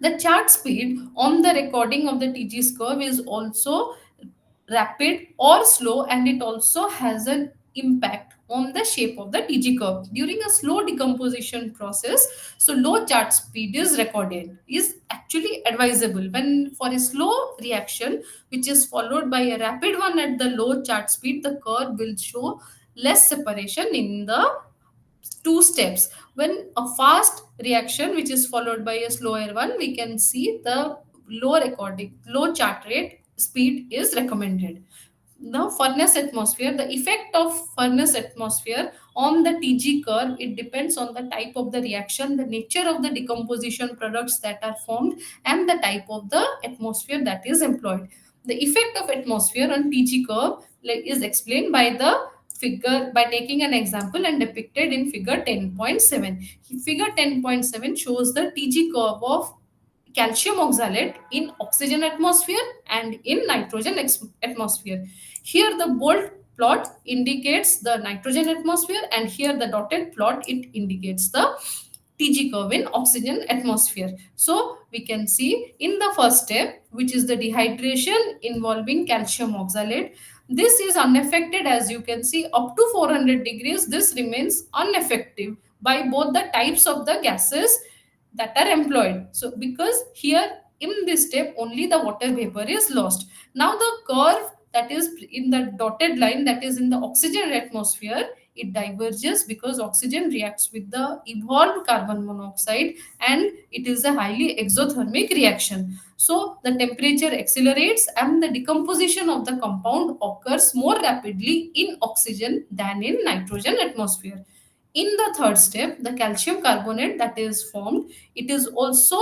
The chart speed on the recording of the TG curve is also rapid or slow, and it also has a impact on the shape of the TG curve. During a slow decomposition process, so low chart speed is recorded, is actually advisable. When for a slow reaction, which is followed by a rapid one at the low chart speed, the curve will show less separation in the two steps. When a fast reaction which is followed by a slower one, we can see the low chart rate speed is recommended. The furnace atmosphere, the effect of furnace atmosphere on the TG curve, it depends on the type of the reaction, the nature of the decomposition products that are formed, and the type of the atmosphere that is employed. The effect of atmosphere on TG curve is explained by the figure, by taking an example and depicted in figure 10.7. Figure 10.7 shows the TG curve of calcium oxalate in oxygen atmosphere and in nitrogen atmosphere. Here the bold plot indicates the nitrogen atmosphere, and here the dotted plot, it indicates the TG curve in oxygen atmosphere. So we can see in the first step, which is the dehydration involving calcium oxalate, this is unaffected. As you can see, up to 400 degrees, this remains unaffected by both the types of the gases that are employed. So because here in this step only the water vapor is lost. Now the curve that is in the dotted line, that is in the oxygen atmosphere, it diverges because oxygen reacts with the evolved carbon monoxide, and it is a highly exothermic reaction. So the temperature accelerates and the decomposition of the compound occurs more rapidly in oxygen than in nitrogen atmosphere. In the third step, the calcium carbonate that is formed, it is also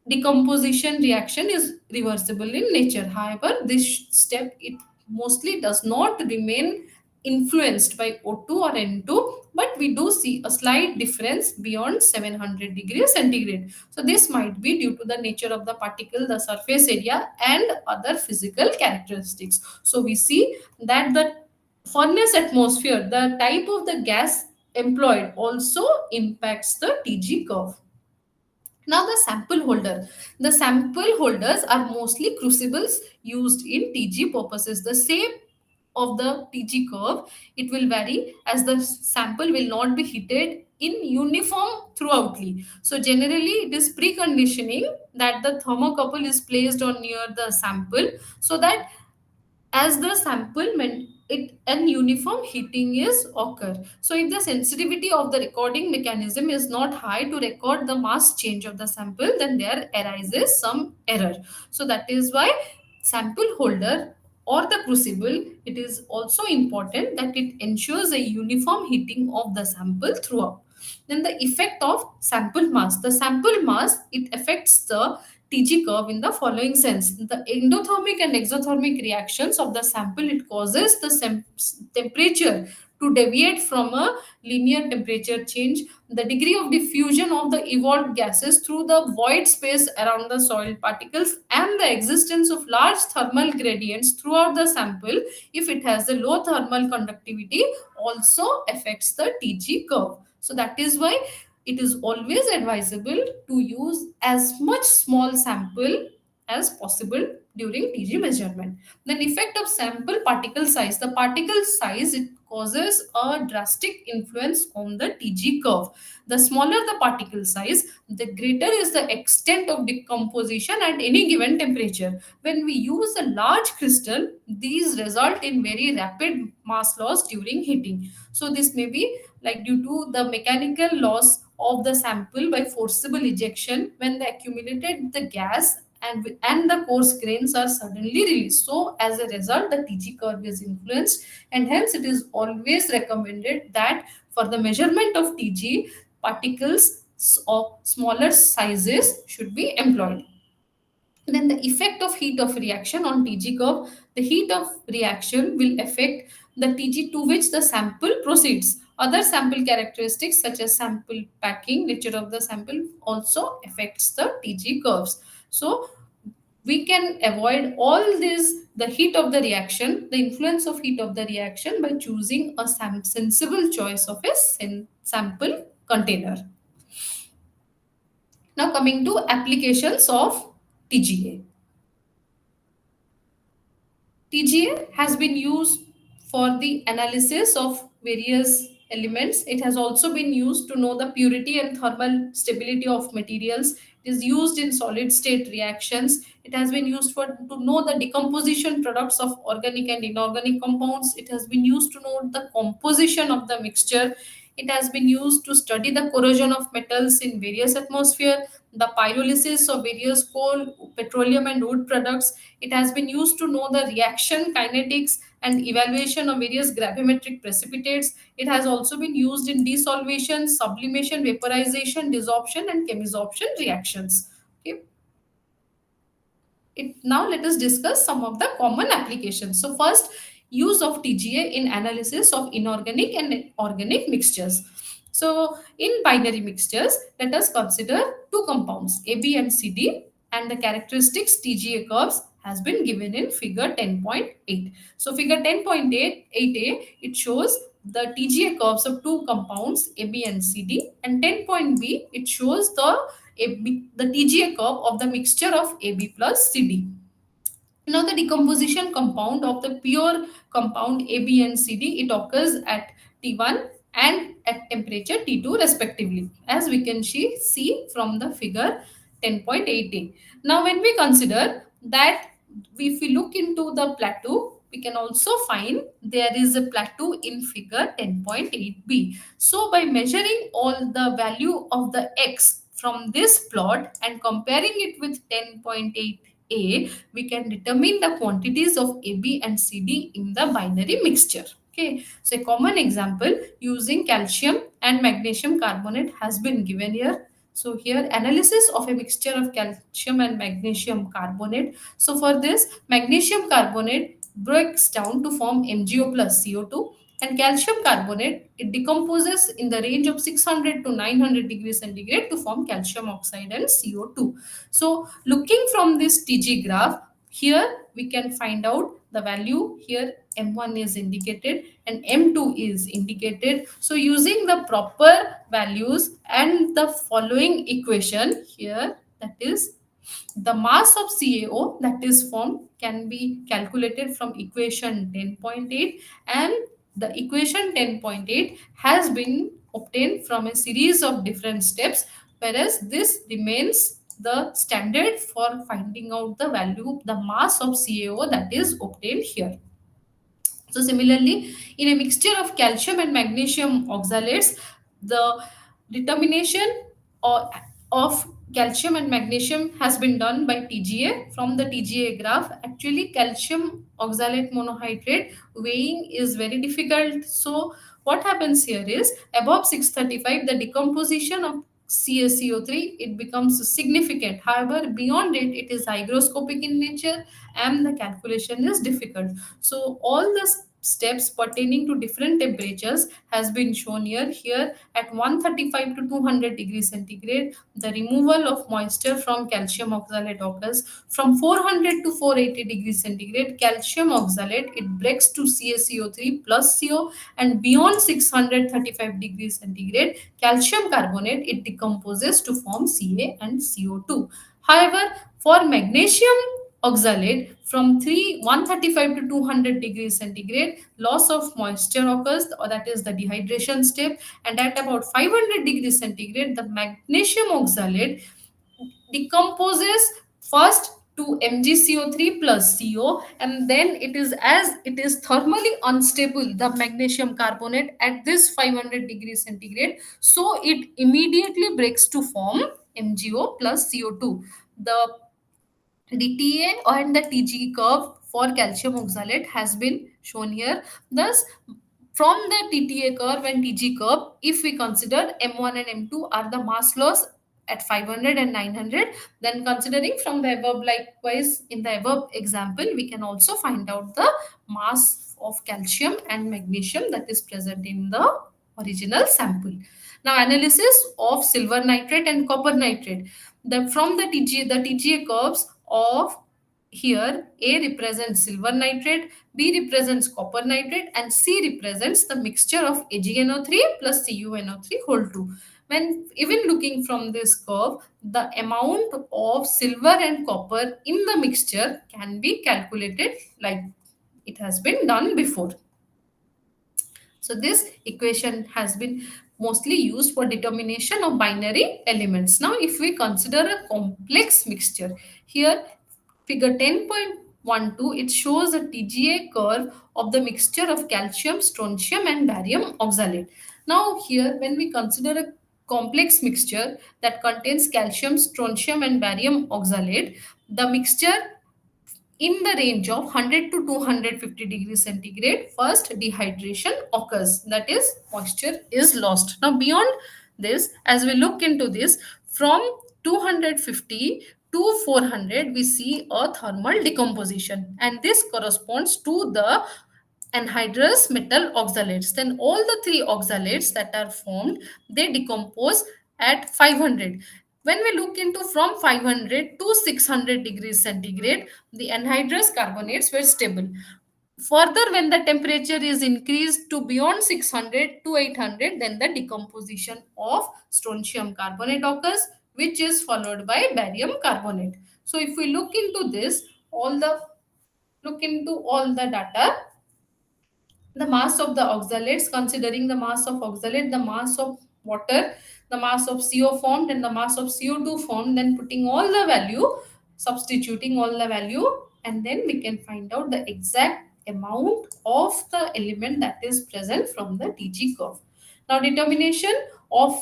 decomposition reaction is reversible in nature. However, this step, it mostly does not remain influenced by O2 or N2, but we do see a slight difference beyond 700 degrees centigrade. So this might be due to the nature of the particle, the surface area, and other physical characteristics. So we see that the furnace atmosphere, the type of the gas employed, also impacts the TG curve. Now the sample holder. The sample holders are mostly crucibles used in TG purposes. The shape of the TG curve, it will vary as the sample will not be heated in uniform throughoutly. So generally it is preconditioning that the thermocouple is placed on near the sample, so that as the sample it an uniform heating is occur. So if the sensitivity of the recording mechanism is not high to record the mass change of the sample, then there arises some error. So that is why sample holder or the crucible, it is also important that it ensures a uniform heating of the sample throughout. Then the effect of sample mass, the sample mass, it affects the TG curve in the following sense. The endothermic and exothermic reactions of the sample, it causes the temperature to deviate from a linear temperature change. The degree of diffusion of the evolved gases through the void space around the soil particles, and the existence of large thermal gradients throughout the sample, if it has a low thermal conductivity, also affects the TG curve. So that is why it is always advisable to use as much small sample as possible during TG measurement. Then effect of sample particle size. The particle size, it causes a drastic influence on the TG curve. The smaller the particle size, the greater is the extent of decomposition at any given temperature. When we use a large crystal, these result in very rapid mass loss during heating. So this may be like due to the mechanical loss of the sample by forcible ejection when they accumulated the gas, and the coarse grains are suddenly released. So as a result, the TG curve is influenced, and hence it is always recommended that for the measurement of TG, particles of smaller sizes should be employed. Then the effect of heat of reaction on TG curve. The heat of reaction will affect the TG to which the sample proceeds. Other sample characteristics such as sample packing, nature of the sample, also affects the TG curves. So we can avoid all this, the heat of the reaction, the influence of heat of the reaction, by choosing a sensible choice of a sample container. Now coming to applications of TGA. TGA has been used for the analysis of various elements. It has also been used to know the purity and thermal stability of materials. It is used in solid state reactions. It has been used for to know the decomposition products of organic and inorganic compounds. It has been used to know the composition of the mixture. It has been used to study the corrosion of metals in various atmosphere, the pyrolysis of various coal, petroleum, and wood products. It has been used to know the reaction kinetics and evaluation of various gravimetric precipitates. It has also been used in desolvation, sublimation, vaporization, desorption, and chemisorption reactions. Okay. Now let us discuss some of the common applications. So first, use of TGA in analysis of inorganic and organic mixtures. So in binary mixtures, let us consider two compounds AB and CD, and the characteristics TGA curves has been given in figure 10.8. So figure 10.8a, it shows the TGA curves of two compounds AB and CD, and 10.b, it shows the TGA curve of the mixture of AB plus CD. Now, the decomposition compound of the pure compound A, B, and C, D, it occurs at T1 and at temperature T2 respectively, as we can see from the figure 10.18. Now, when we consider that, if we look into the plateau, we can also find there is a plateau in figure 10.8b. So, by measuring all the value of the x from this plot and comparing it with 10.8a, we can determine the quantities of AB and CD in the binary mixture. Okay, so a common example using calcium and magnesium carbonate has been given here. So here, analysis of a mixture of calcium and magnesium carbonate. So for this, magnesium carbonate breaks down to form MgO plus CO2, and calcium carbonate, it decomposes in the range of 600 to 900 degrees centigrade to form calcium oxide and CO2. So looking from this TG graph, here we can find out the value. Here M1 is indicated and M2 is indicated. So using the proper values and the following equation here, that is the mass of CaO that is formed can be calculated from equation 10.8, and the equation 10.8 has been obtained from a series of different steps, whereas this remains the standard for finding out the value, the mass of CaO that is obtained here. So similarly, in a mixture of calcium and magnesium oxalates, the determination of, of calcium and magnesium has been done by TGA. From the TGA graph, actually calcium oxalate monohydrate weighing is very difficult. So what happens here is above 635, the decomposition of CaCO3, it becomes significant. However, beyond it, it is hygroscopic in nature and the calculation is difficult. So all the steps pertaining to different temperatures has been shown here. Here at 135 to 200 degrees centigrade, the removal of moisture from calcium oxalate occurs. From 400 to 480 degrees centigrade, calcium oxalate, it breaks to CaCO3 plus CO, and beyond 635 degrees centigrade, calcium carbonate, it decomposes to form Ca and CO2. However, for magnesium oxalate, from 135 to 200 degrees centigrade, loss of moisture occurs, or that is the dehydration step, and at about 500 degrees centigrade, the magnesium oxalate decomposes first to MgCO3 plus CO, and then it is, as it is thermally unstable, the magnesium carbonate at this 500 degrees centigrade, so it immediately breaks to form MgO plus CO2. The TA and the TG curve for calcium oxalate has been shown here. Thus, from the TTA curve and TG curve, if we consider M1 and M2 are the mass loss at 500 and 900, then considering from the above, likewise in the above example, we can also find out the mass of calcium and magnesium that is present in the original sample. Now, analysis of silver nitrate and copper nitrate. From the TGA curves of here, A represents silver nitrate, B represents copper nitrate, and C represents the mixture of AgNO3 plus CuNO3 whole 2. When even looking from this curve, the amount of silver and copper in the mixture can be calculated like it has been done before. So this equation has been mostly used for determination of binary elements. Now, if we consider a complex mixture, here figure 10.12, it shows a TGA curve of the mixture of calcium, strontium and barium oxalate. Now, here when we consider a complex mixture that contains calcium, strontium and barium oxalate, the mixture in the range of 100 to 250 degrees centigrade, first dehydration occurs, that is moisture is lost. Now beyond this, as we look into this, from 250 to 400 we see a thermal decomposition, and this corresponds to the anhydrous metal oxalates. Then all the three oxalates that are formed, they decompose at 500. When we look into from 500 to 600 degrees centigrade, the anhydrous carbonates were stable. Further, when the temperature is increased to beyond 600 to 800, then the decomposition of strontium carbonate occurs, which is followed by barium carbonate. So if we look into all the data, the mass of the oxalates, considering the mass of oxalate, the mass of water, the mass of CO formed and the mass of CO2 formed, then putting all the value, substituting all the value, and then we can find out the exact amount of the element that is present from the TG curve. Now determination of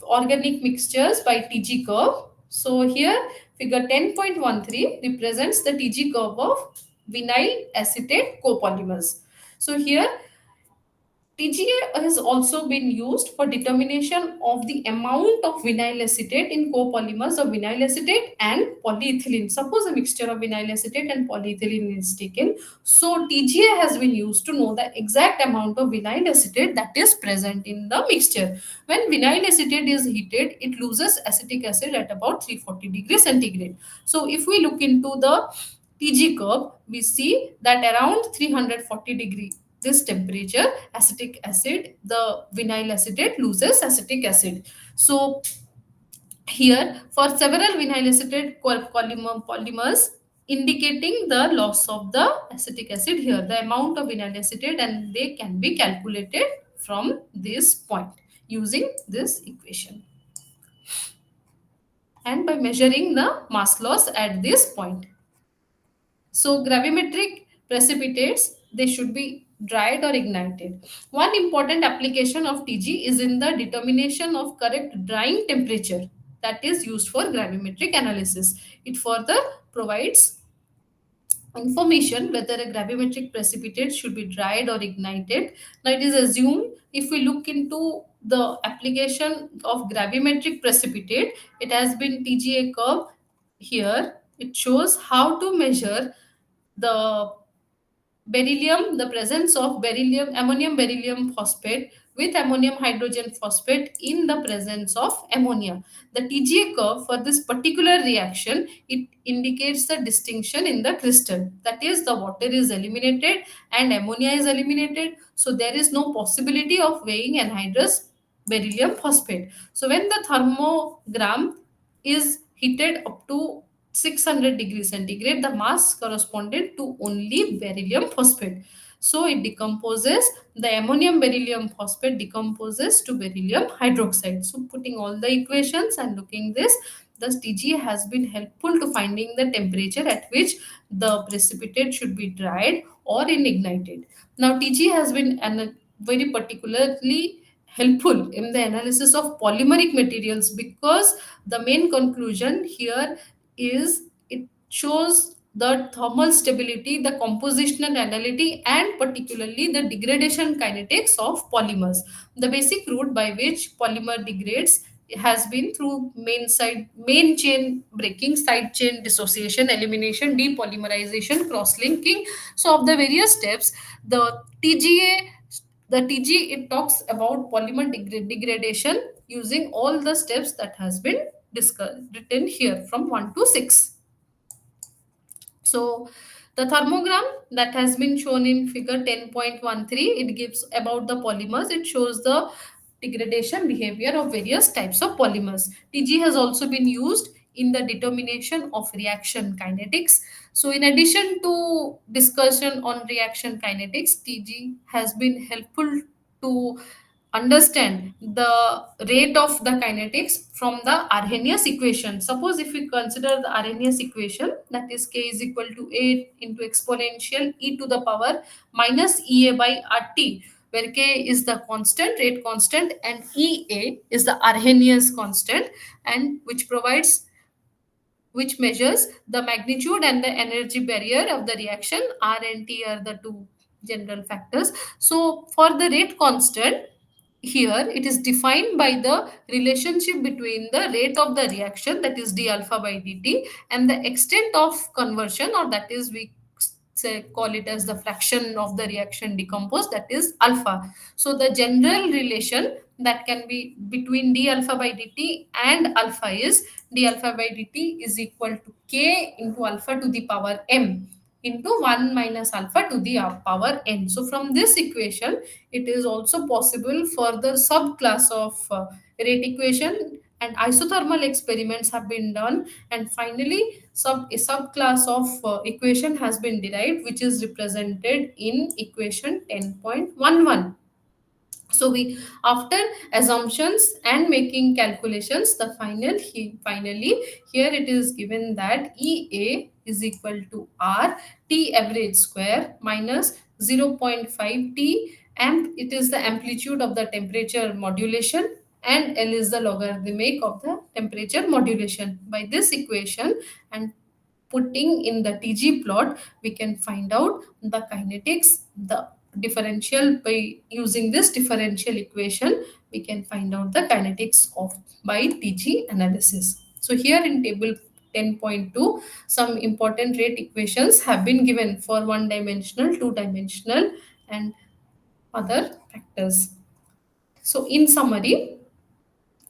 organic mixtures by TG curve. So here figure 10.13 represents the TG curve of vinyl acetate copolymers. So here TGA has also been used for determination of the amount of vinyl acetate in copolymers of vinyl acetate and polyethylene. Suppose a mixture of vinyl acetate and polyethylene is taken. So TGA has been used to know the exact amount of vinyl acetate that is present in the mixture. When vinyl acetate is heated, it loses acetic acid at about 340 degrees centigrade. So if we look into the TG curve, we see that around 340 degree this temperature, acetic acid, the vinyl acetate loses acetic acid. So here for several vinyl acetate polymers indicating the loss of the acetic acid, here the amount of vinyl acetate, and they can be calculated from this point using this equation and by measuring the mass loss at this point. So gravimetric precipitates, they should be dried or ignited. One important application of TG is in the determination of correct drying temperature that is used for gravimetric analysis. It further provides information whether a gravimetric precipitate should be dried or ignited. Now it is assumed, if we look into the application of gravimetric precipitate, it has been TGA curve. Here it shows how to measure the beryllium, the presence of beryllium, ammonium beryllium phosphate with ammonium hydrogen phosphate in the presence of ammonia. The TGA curve for this particular reaction, it indicates the distinction in the crystal. That is, the water is eliminated and ammonia is eliminated. So there is no possibility of weighing anhydrous beryllium phosphate. So when the thermogram is heated up to 600 degrees centigrade, the mass corresponded to only beryllium phosphate. So it decomposes, the ammonium beryllium phosphate decomposes to beryllium hydroxide. So putting all the equations and looking this, the TG has been helpful to finding the temperature at which the precipitate should be dried or ignited. Now TG has been very particularly helpful in the analysis of polymeric materials, because the main conclusion here is it shows the thermal stability, the compositional analytic, and particularly the degradation kinetics of polymers. The basic route by which polymer degrades has been through main chain breaking, side chain dissociation, elimination, depolymerization, cross-linking. So of the various steps, the TGA the TG, it talks about polymer degradation using all the steps that has been discussed written here from 1 to 6. So the thermogram that has been shown in figure 10.13, it gives about the polymers. It shows the degradation behavior of various types of polymers. TG has also been used in the determination of reaction kinetics. So, in addition to discussion on reaction kinetics, TG has been helpful to understand the rate of the kinetics from the Arrhenius equation. Suppose if we consider the Arrhenius equation, that is k is equal to 8 into exponential e to the power minus Ea by RT, where k is the constant, rate constant, and Ea is the Arrhenius constant, and which measures the magnitude and the energy barrier of the reaction. R and T are the two general factors. So for the rate constant, here it is defined by the relationship between the rate of the reaction, that is d alpha by dt, and the extent of conversion, or that is we say call it as the fraction of the reaction decomposed, that is alpha. So the general relation that can be between d alpha by dt and alpha is d alpha by dt is equal to k into alpha to the power m into 1 minus alpha to the power n. So from this equation, it is also possible for the subclass of rate equation, and isothermal experiments have been done, and finally a subclass of equation has been derived, which is represented in equation 10.11. So we, after assumptions and making calculations, the finally here it is given that Ea is equal to R T average square minus 0.5 T amp. It is the amplitude of the temperature modulation, and L is the logarithmic of the temperature modulation. By this equation and putting in the TG plot, we can find out the kinetics, the differential. By using this differential equation, we can find out the kinetics of by TG analysis. So here in table 10.2, some important rate equations have been given for one dimensional, two dimensional, and other factors. So in summary,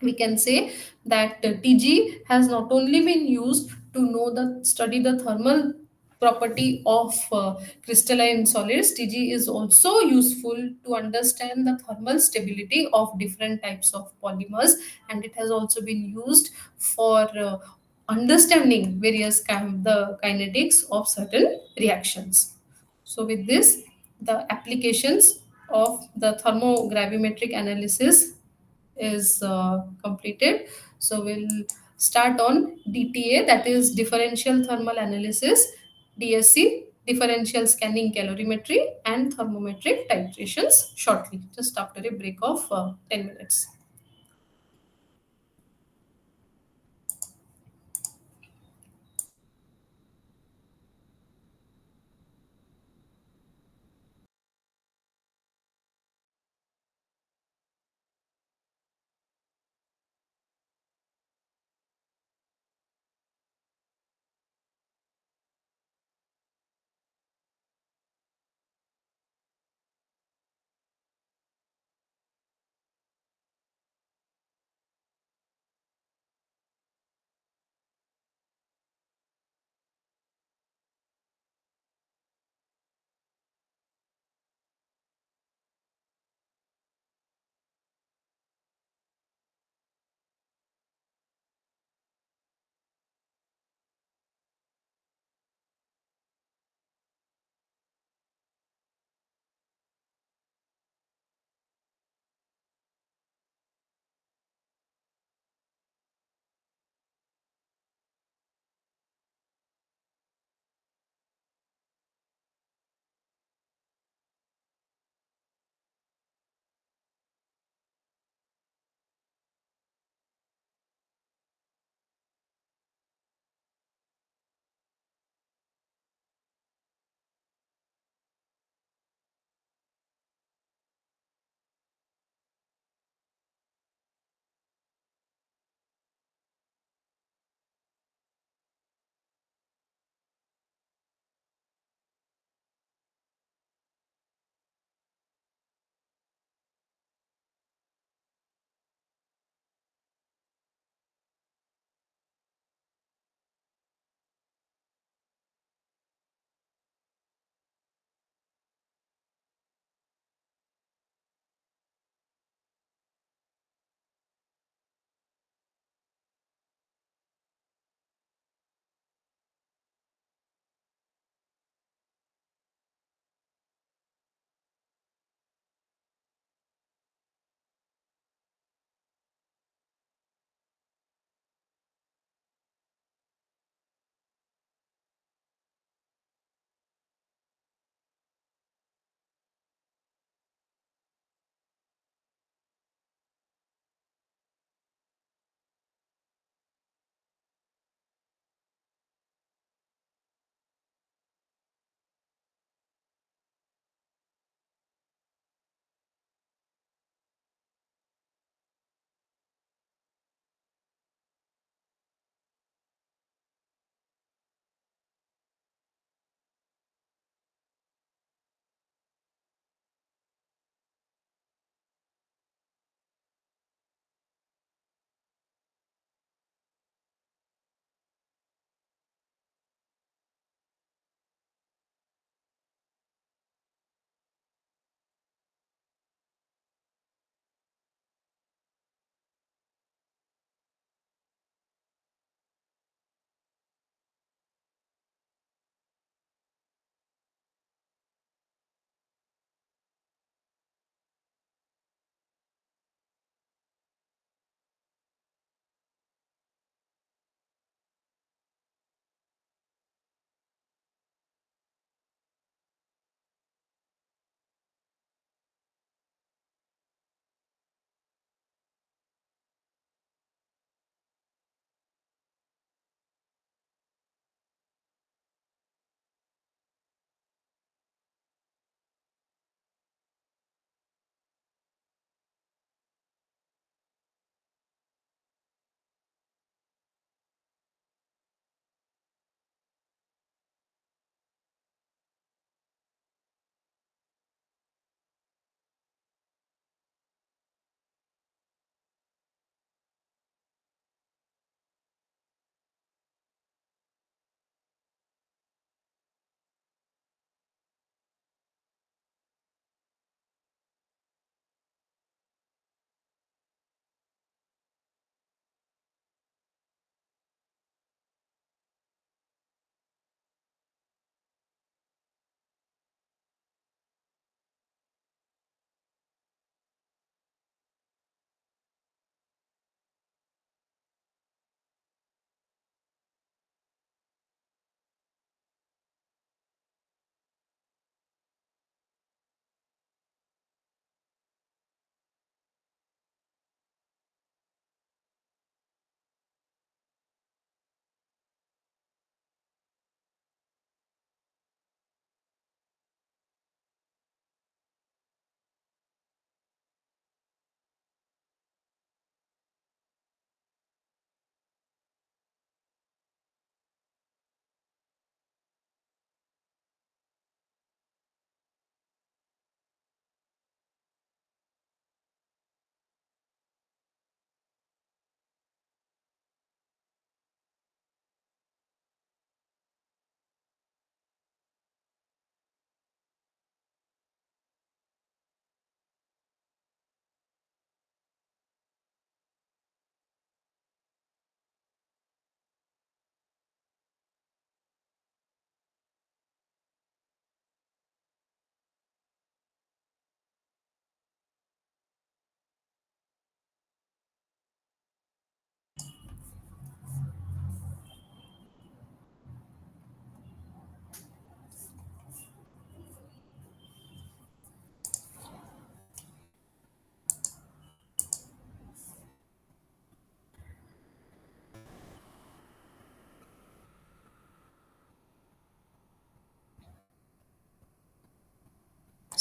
we can say that TG has not only been used to know the study the thermal property of crystalline solids. TG is also useful to understand the thermal stability of different types of polymers, and it has also been used for understanding the kinetics of certain reactions. So with this, the applications of the thermogravimetric analysis is completed. So we'll start on DTA, that is differential thermal analysis, DSC, differential scanning calorimetry, and thermometric titrations shortly, just after a break of 10 minutes.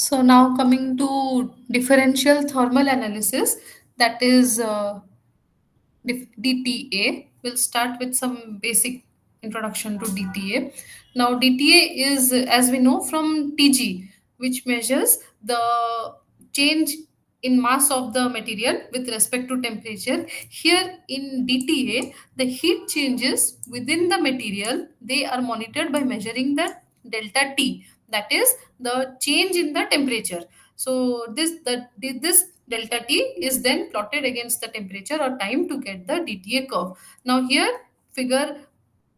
So now coming to differential thermal analysis, that is DTA. We'll start with some basic introduction to DTA. Now, DTA is, as we know, from TG, which measures the change in mass of the material with respect to temperature. Here in DTA, the heat changes within the material, they are monitored by measuring the delta T, that is the change in the temperature. So this delta T is then plotted against the temperature or time to get the DTA curve. Now here figure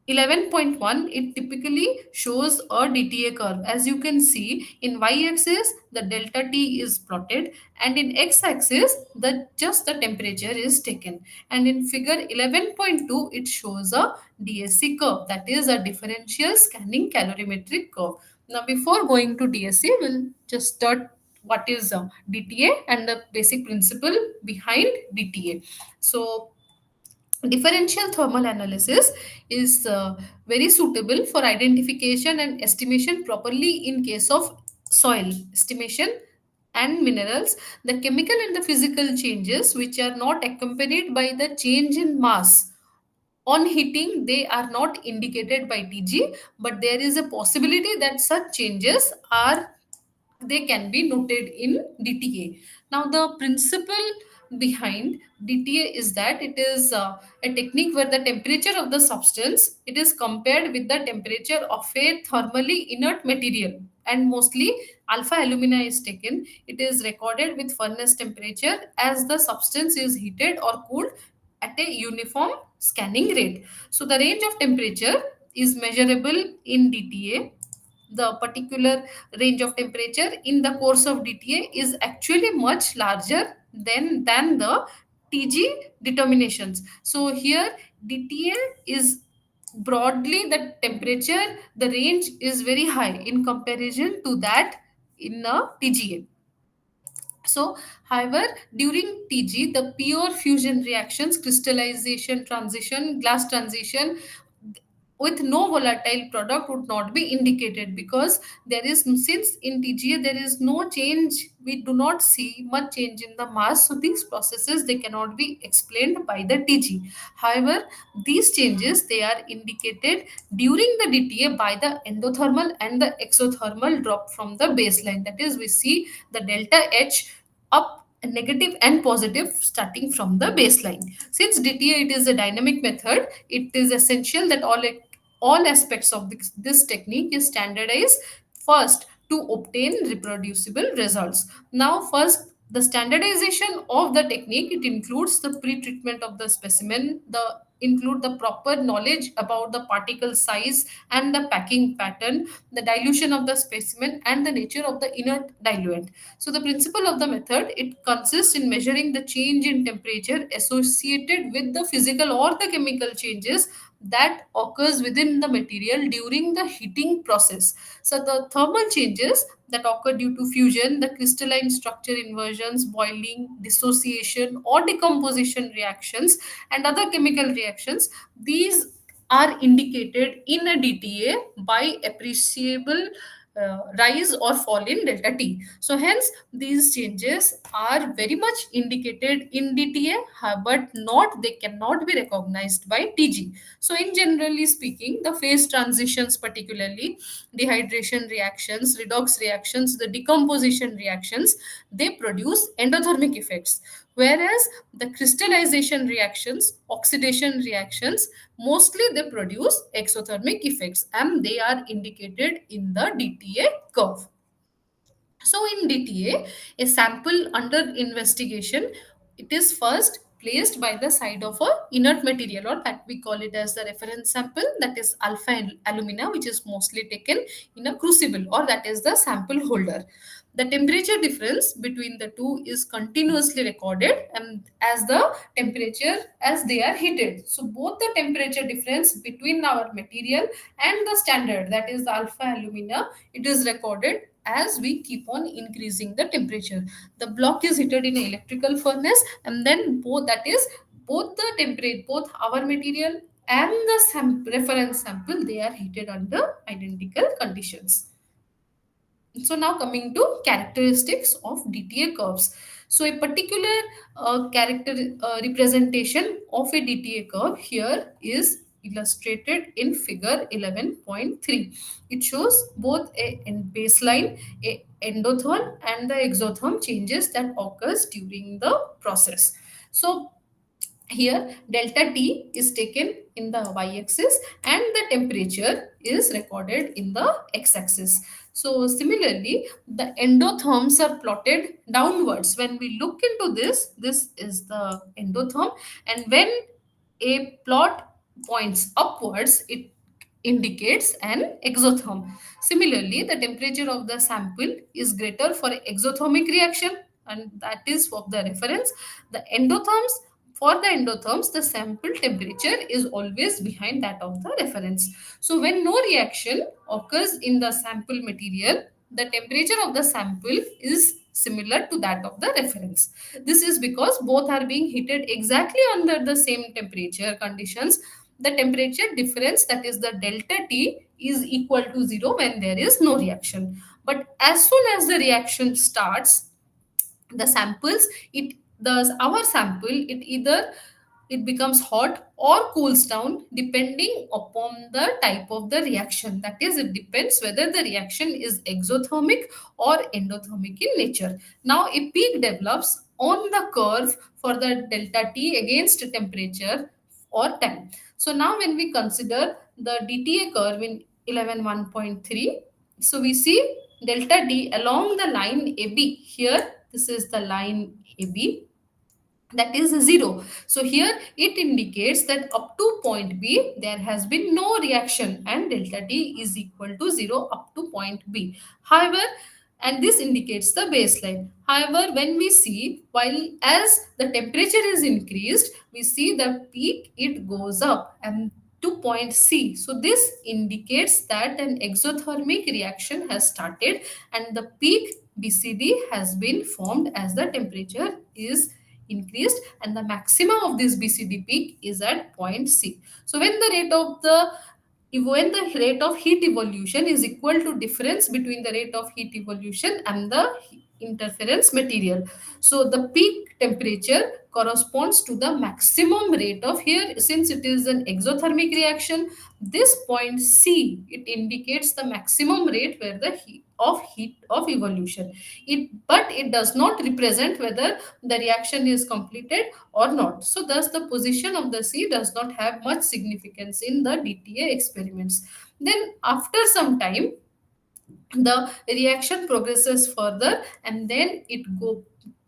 11.1, it typically shows a DTA curve. As you can see, in y-axis the delta T is plotted, and in x-axis the just the temperature is taken. And in figure 11.2, it shows a DSC curve, that is a differential scanning calorimetric curve. Now before going to DSC, we'll just start what is DTA and the basic principle behind DTA. So differential thermal analysis is very suitable for identification and estimation properly in case of soil estimation and minerals. The chemical and the physical changes which are not accompanied by the change in mass on heating, they are not indicated by TG, but there is a possibility that such changes are, they can be noted in DTA. Now, the principle behind DTA is that it is a technique where the temperature of the substance, it is compared with the temperature of a thermally inert material, and mostly alpha alumina is taken. It is recorded with furnace temperature as the substance is heated or cooled at a uniform scanning rate. So the range of temperature is measurable in DTA. The particular range of temperature in the course of DTA is actually much larger than the TG determinations. So here DTA is broadly the temperature, the range is very high in comparison to that in a TGA. So, however, during TG, the pure fusion reactions, crystallization, transition, glass transition with no volatile product would not be indicated, because there is, since in TGA there is no change, we do not see much change in the mass. So these processes, they cannot be explained by the TG. However, these changes, they are indicated during the DTA by the endothermal and the exothermal drop from the baseline. That is, we see the delta H up, negative and positive, starting from the baseline. Since DTA, it is a dynamic method, it is essential that all aspects of this technique is standardized first to obtain reproducible results. Now, first, the standardization of the technique, it includes the pre-treatment of the specimen, the include the proper knowledge about the particle size and the packing pattern, the dilution of the specimen, and the nature of the inert diluent. So the principle of the method, it consists in measuring the change in temperature associated with the physical or the chemical changes that occurs within the material during the heating process. So the thermal changes that occur due to fusion, the crystalline structure inversions, boiling, dissociation or decomposition reactions, and other chemical reactions, these are indicated in a DTA by appreciable rise or fall in delta T. So hence these changes are very much indicated in DTA, but not, they cannot be recognized by TG. So in generally speaking, the phase transitions, particularly dehydration reactions, redox reactions, the decomposition reactions, they produce endothermic effects, whereas the crystallization reactions, oxidation reactions, mostly they produce exothermic effects, and they are indicated in the DTA curve. So in DTA, a sample under investigation, it is first placed by the side of a inert material, or that we call it as the reference sample, that is alpha alumina, which is mostly taken in a crucible, or that is the sample holder. The temperature difference between the two is continuously recorded, and as the temperature as they are heated. So both the temperature difference between our material and the standard, that is the alpha alumina, it is recorded as we keep on increasing the temperature. The block is heated in an electrical furnace, and then both, that is both the temperature, both our material and the reference sample, they are heated under identical conditions. So now coming to characteristics of DTA curves. So a particular character representation of a DTA curve here is illustrated in figure 11.3. It shows both a baseline, a endotherm and the exotherm changes that occurs during the process. So here delta T is taken in the y-axis and the temperature is recorded in the x-axis. So similarly, the endotherms are plotted downwards. When we look into this, this is the endotherm, and when a plot points upwards, it indicates an exotherm. Similarly, the temperature of the sample is greater for exothermic reaction, and that is of the reference. The endotherms, for the endotherms, the sample temperature is always behind that of the reference. So when no reaction occurs in the sample material, the temperature of the sample is similar to that of the reference. This is because both are being heated exactly under the same temperature conditions. The temperature difference, that is the delta T, is equal to 0 when there is no reaction. But as soon as the reaction starts, the samples, it does our sample, it either it becomes hot or cools down depending upon the type of the reaction. That is, it depends whether the reaction is exothermic or endothermic in nature. Now a peak develops on the curve for the delta T against temperature or time. So now when we consider the DTA curve in 11.1.3, so we see delta T along the line AB. Here, this is the line AB, that is 0. So here it indicates that up to point B there has been no reaction and delta T is equal to 0 up to point B. However, and this indicates the baseline. However, when we see, while as the temperature is increased, we see the peak, it goes up and to point C. So this indicates that an exothermic reaction has started and the peak BCD has been formed as the temperature is increased, and the maximum of this BCD peak is at point C. So when the rate of heat evolution is equal to difference between the rate of heat evolution and the interference material, so the peak temperature corresponds to the maximum rate of, here since it is an exothermic reaction, this point C, it indicates the maximum rate where the heat of evolution. But it does not represent whether the reaction is completed or not. So thus the position of the C does not have much significance in the DTA experiments. Then after some time, the reaction progresses further and then it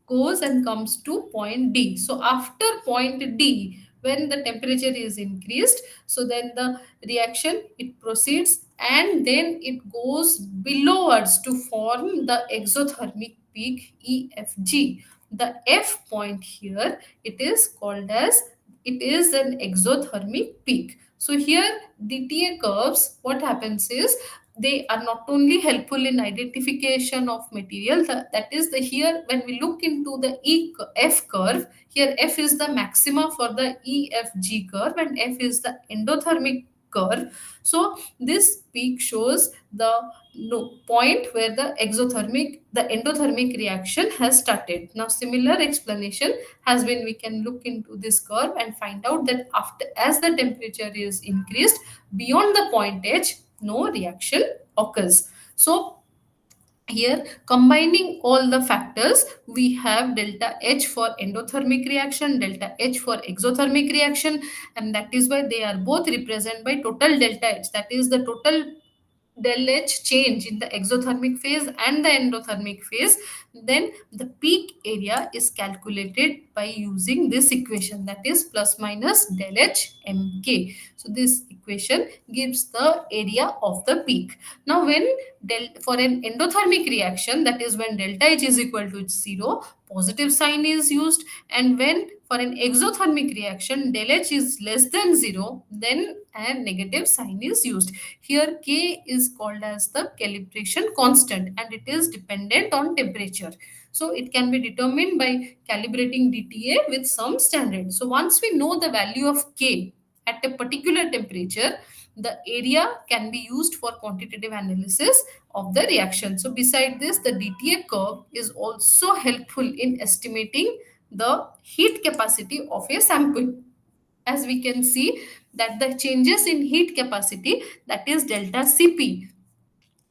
goes and comes to point D. So after point D, when the temperature is increased, so then the reaction, it proceeds and then it goes belowards to form the exothermic peak EFG. The F point here, it is called as, it is an exothermic peak. So here DTA curves, what happens is, they are not only helpful in identification of material, that is the, here when we look into the F curve, here F is the maxima for the EFG curve and F is the endothermic curve. So this peak shows the point where the endothermic reaction has started. Now similar explanation has been, we can look into this curve and find out that after, as the temperature is increased beyond the point H, no reaction occurs. So here, combining all the factors, we have delta H for endothermic reaction, delta H for exothermic reaction, and that is why they are both represented by total delta H. That is the total del H change in the exothermic phase and the endothermic phase. Then the peak area is calculated by using this equation, that is plus minus del H mk. So this equation gives the area of the peak. Now when for an endothermic reaction, that is when delta H is equal to 0, positive sign is used, and when for an exothermic reaction del H is less than 0, then a negative sign is used. Here K is called as the calibration constant and it is dependent on temperature. So it can be determined by calibrating DTA with some standard. So once we know the value of K at a particular temperature, The area can be used for quantitative analysis of the reaction. So beside this, the DTA curve is also helpful in estimating the heat capacity of a sample. As we can see that the changes in heat capacity, that is delta Cp,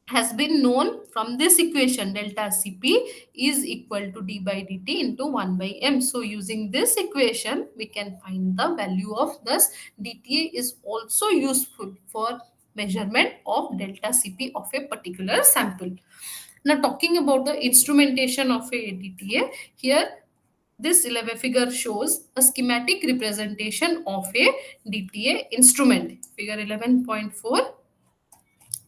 has been known from this equation. Delta Cp is equal to d by dt into 1 by m. So using this equation, we can find the value of this. DTA is also useful for measurement of delta Cp of a particular sample. Now talking about the instrumentation of a DTA, here this 11 figure shows a schematic representation of a DTA instrument. Figure 11.4.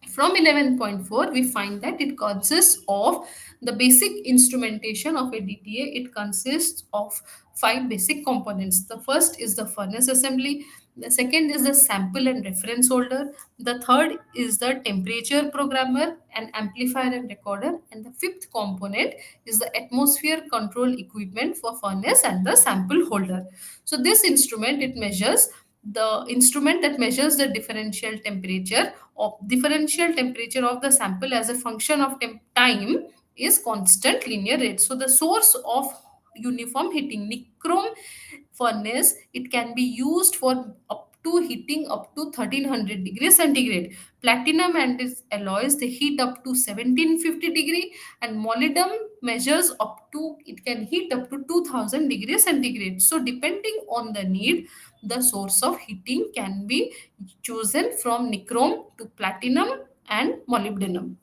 From 11.4, we find that it consists of the basic instrumentation of a DTA. It consists of five basic components. The first is the furnace assembly. The second is the sample and reference holder. The third is the temperature programmer, an amplifier and recorder. And the fifth component is the atmosphere control equipment for furnace and the sample holder. So this instrument, it measures the instrument that measures the differential temperature of the sample as a function of time is constant linear rate. So the source of uniform heating, nichrome furnace, it can be used for up to heating up to 1300 degrees centigrade. Platinum and its alloys, they heat up to 1750 degree, and molybdenum measures up to, it can heat up to 2000 degrees centigrade. So depending on the need, the source of heating can be chosen from nichrome to platinum and molybdenum.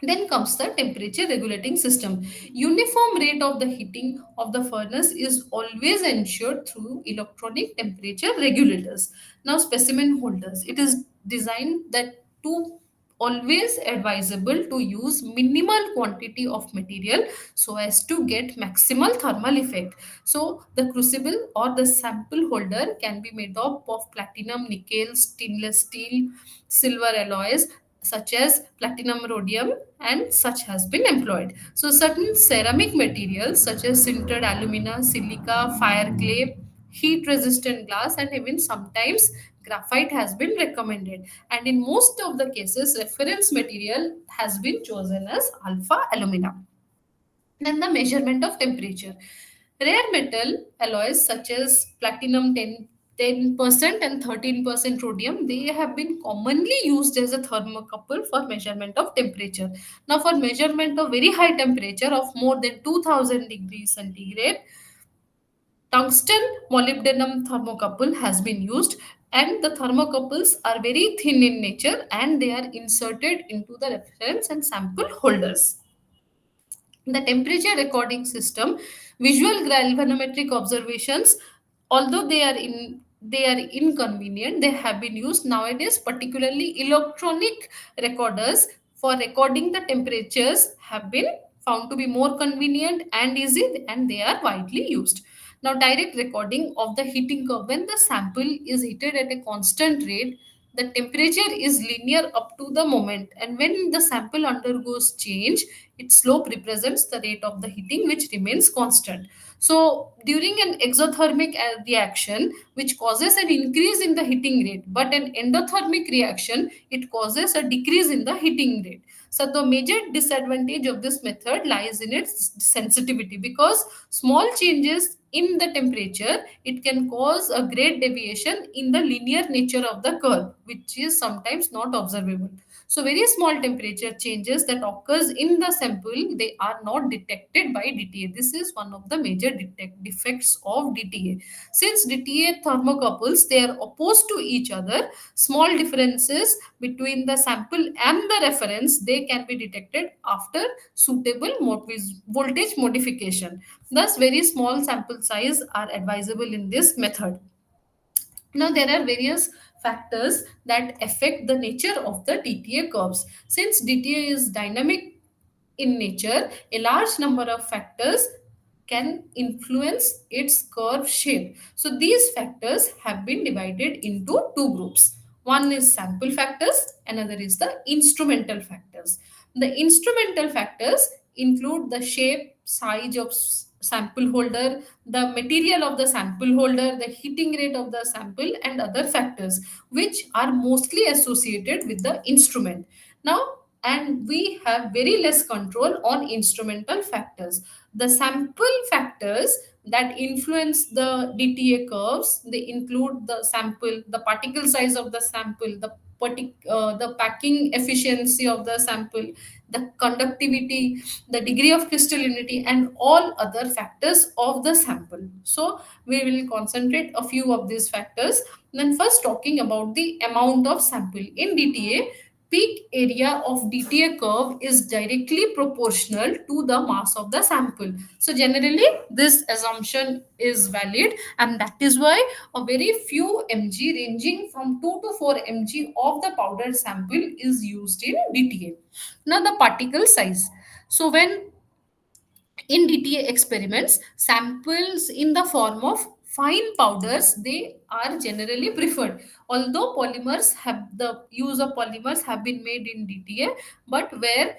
Then comes the temperature regulating system. Uniform rate of the heating of the furnace is always ensured through electronic temperature regulators. Now, specimen holders. It is designed that to always advisable to use minimal quantity of material so as to get maximal thermal effect. So the crucible or the sample holder can be made up of platinum, nickel, stainless steel, silver alloys such as platinum, rhodium, and such has been employed. So certain ceramic materials such as sintered alumina, silica, fire clay, heat resistant glass, and even sometimes graphite has been recommended. And in most of the cases, reference material has been chosen as alpha alumina. Then the measurement of temperature. Rare metal alloys such as platinum 10% and 13% rhodium, they have been commonly used as a thermocouple for measurement of temperature. Now for measurement of very high temperature of more than 2000 degrees centigrade, tungsten molybdenum thermocouple has been used, and the thermocouples are very thin in nature and they are inserted into the reference and sample holders. The temperature recording system, visual galvanometric observations, although they are inconvenient, they have been used nowadays. Particularly electronic recorders for recording the temperatures have been found to be more convenient and easy, and they are widely used. Now direct recording of the heating curve. When the sample is heated at a constant rate, the temperature is linear up to the moment, and when the sample undergoes change, its slope represents the rate of the heating which remains constant. So during an exothermic reaction which causes an increase in the heating rate, but an endothermic reaction, it causes a decrease in the heating rate. So the major disadvantage of this method lies in its sensitivity, because small changes in the temperature, it can cause a great deviation in the linear nature of the curve, which is sometimes not observable. So very small temperature changes that occurs in the sample, they are not detected by DTA. This is one of the major defects of DTA. Since DTA thermocouples, they are opposed to each other, small differences between the sample and the reference, they can be detected after suitable voltage modification. Thus, very small sample size are advisable in this method. Now, there are various factors that affect the nature of the DTA curves. Since DTA is dynamic in nature, a large number of factors can influence its curve shape. So, these factors have been divided into two groups. One is sample factors, another is the instrumental factors. The instrumental factors include the shape, size of sample holder, the material of the sample holder, the heating rate of the sample, and other factors which are mostly associated with the instrument. Now, and we have very less control on instrumental factors. The sample factors that influence the DTA curves, they include the sample, the particle size of the sample, the packing efficiency of the sample, the conductivity, the degree of crystallinity, and all other factors of the sample. So we will concentrate a few of these factors. Then first, talking about the amount of sample in DTA, peak area of DTA curve is directly proportional to the mass of the sample. So generally this assumption is valid, and that is why a very few mg ranging from 2 to 4 mg of the powder sample is used in DTA. Now the particle size. So when in DTA experiments, samples in the form of fine powders, they are generally preferred. Although polymers have the use of polymers have been made in DTA, but where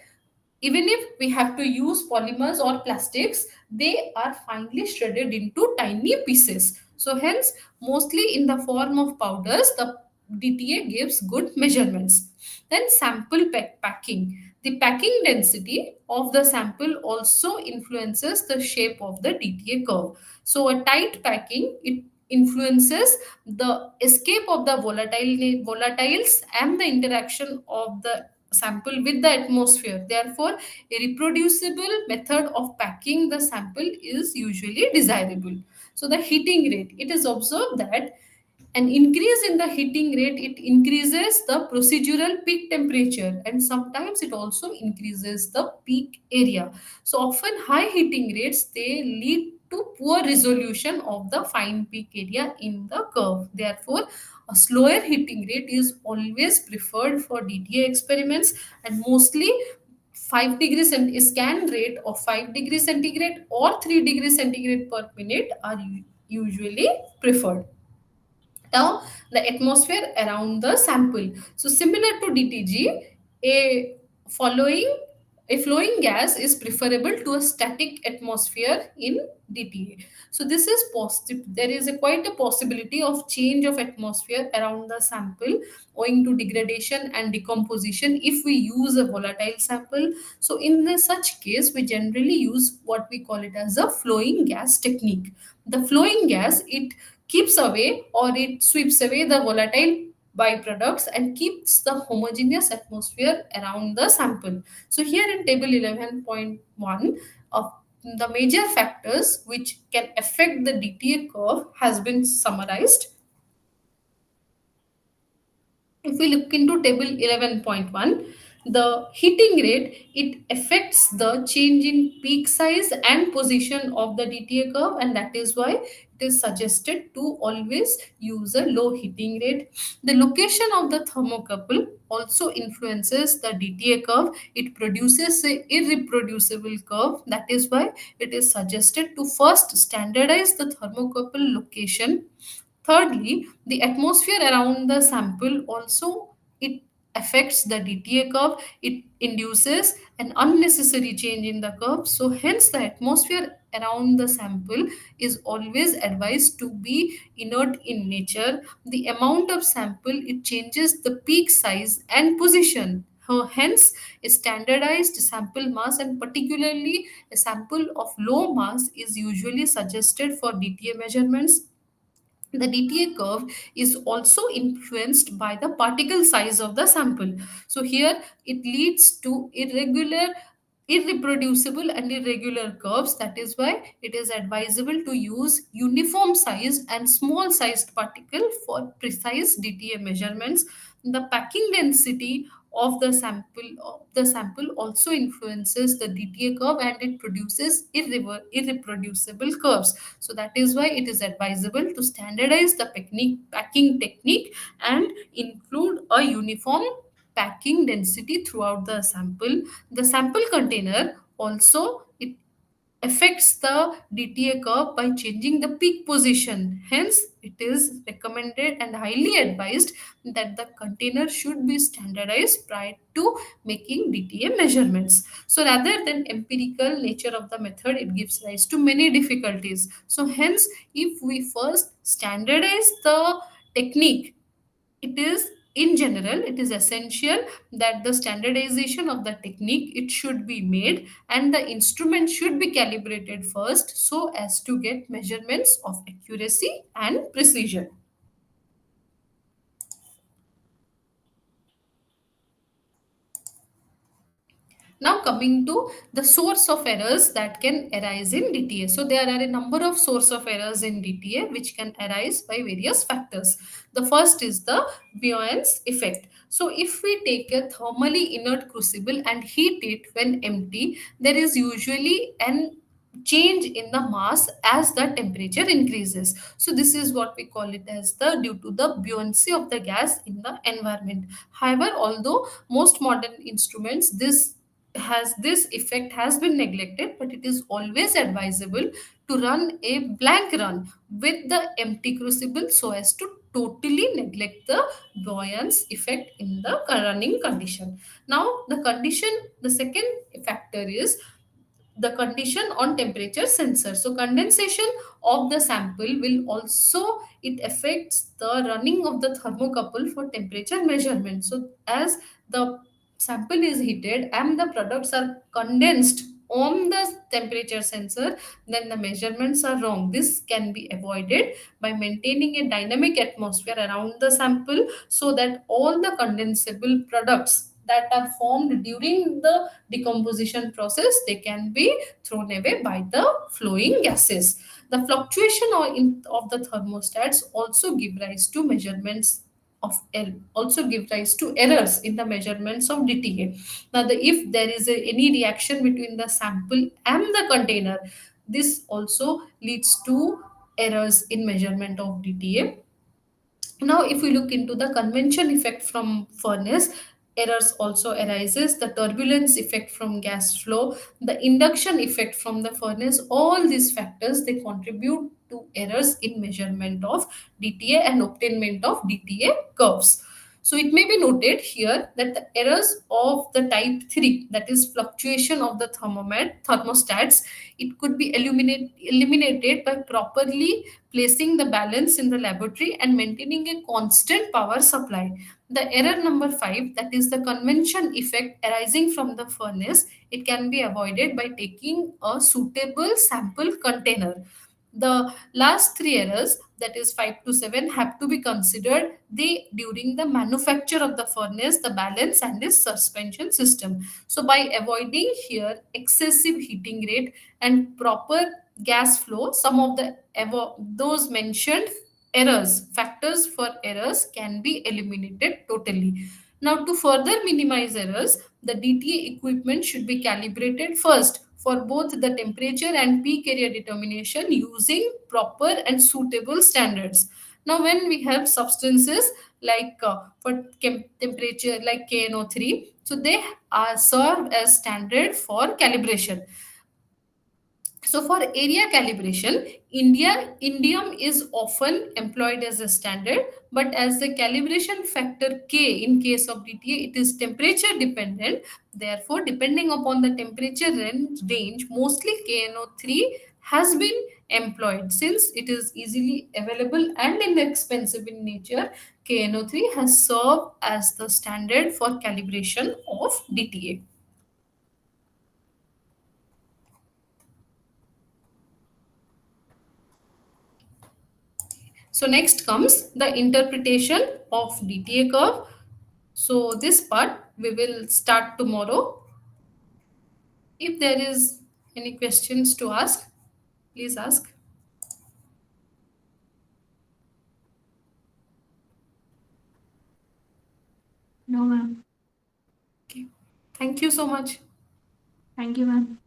even if we have to use polymers or plastics, they are finely shredded into tiny pieces. So hence, mostly in the form of powders, the DTA gives good measurements. Then sample packing. The packing density of the sample also influences the shape of the DTA curve. So a tight packing, it influences the escape of the volatiles and the interaction of the sample with the atmosphere. Therefore, a reproducible method of packing the sample is usually desirable. So the heating rate, it is observed that an increase in the heating rate, it increases the procedural peak temperature, and sometimes it also increases the peak area. So often high heating rates, they lead to poor resolution of the fine peak area in the curve. Therefore, a slower heating rate is always preferred for DTA experiments, and mostly 5 degrees scan rate of 5 degrees centigrade or 3 degrees centigrade per minute are usually preferred. Now the atmosphere around the sample. So similar to DTG, a following a flowing gas is preferable to a static atmosphere in DTA. So this is positive. There is a quite a possibility of change of atmosphere around the sample owing to degradation and decomposition if we use a volatile sample. So in such case, we generally use what we call it as a flowing gas technique. The flowing gas, it keeps away or it sweeps away the volatile byproducts and keeps the homogeneous atmosphere around the sample. So here in table 11.1, of the major factors which can affect the DTA curve has been summarized. If we look into table 11.1, the heating rate, it affects the change in peak size and position of the DTA curve, and that is why it is suggested to always use a low heating rate. The location of the thermocouple also influences the DTA curve. It produces a irreproducible curve. That is why it is suggested to first standardize the thermocouple location. Thirdly, the atmosphere around the sample also, it affects the DTA curve. It induces an unnecessary change in the curve. So hence the atmosphere around the sample is always advised to be inert in nature. The amount of sample, it changes the peak size and position. Hence, a standardized sample mass and particularly a sample of low mass is usually suggested for DTA measurements. The DTA curve is also influenced by the particle size of the sample. So here it leads to irreproducible and irregular curves. That is why it is advisable to use uniform size and small sized particle for precise DTA measurements. The packing density of the sample also influences the DTA curve, and it produces irreproducible curves. So that is why it is advisable to standardize the packing technique and include a uniform packing density throughout the sample. The sample container also, it affects the DTA curve by changing the peak position. Hence, it is recommended and highly advised that the container should be standardized prior to making DTA measurements. So, rather than empirical nature of the method, it gives rise to many difficulties. So, hence, if we first standardize the technique, it is in general it is essential that the standardization of the technique it should be made, and the instrument should be calibrated first so as to get measurements of accuracy and precision. Now coming to the source of errors that can arise in DTA. So there are a number of source of errors in DTA which can arise by various factors. The first is the buoyance effect. So if we take a thermally inert crucible and heat it when empty, there is usually an change in the mass as the temperature increases. So this is what we call it as the due to the buoyancy of the gas in the environment. However, although most modern instruments this effect has been neglected, but it is always advisable to run a blank run with the empty crucible so as to totally neglect the buoyance effect in the running condition. Now the second factor is the condition on temperature sensor. So condensation of the sample will also it affects the running of the thermocouple for temperature measurement. So as the sample is heated and the products are condensed on the temperature sensor, then the measurements are wrong. This can be avoided by maintaining a dynamic atmosphere around the sample so that all the condensable products that are formed during the decomposition process they can be thrown away by the flowing gases. The fluctuation of the thermostats also give rise to measurements also give rise to errors in the measurements of DTA. Now, if there is any reaction between the sample and the container, this also leads to errors in measurement of DTA. Now, if we look into the convention effect from furnace, errors also arises. The turbulence effect from gas flow, the induction effect from the furnace, all these factors they contribute to errors in measurement of DTA and obtainment of DTA curves. So it may be noted here that the errors of the type 3, that is fluctuation of the thermostats, it could be eliminated by properly placing the balance in the laboratory and maintaining a constant power supply. The error number 5, that is the convention effect arising from the furnace, it can be avoided by taking a suitable sample container. The last three errors, that is 5 to 7, have to be considered they during the manufacture of the furnace, the balance and its suspension system. So by avoiding here excessive heating rate and proper gas flow, some of the those mentioned errors factors for errors can be eliminated totally. Now, to further minimize errors, the DTA equipment should be calibrated first for both the temperature and peak area determination using proper and suitable standards. Now, when we have substances like for temperature like KNO3, so they are served as standard for calibration. So for area calibration, indium is often employed as a standard, but as the calibration factor K in case of DTA, it is temperature dependent. Therefore, depending upon the temperature range, mostly KNO3 has been employed. Since it is easily available and inexpensive in nature, KNO3 has served as the standard for calibration of DTA. So next comes the interpretation of DTA curve. So this part we will start tomorrow. If there is any questions to ask, please ask. No, ma'am. Okay. Thank you so much. Thank you, ma'am.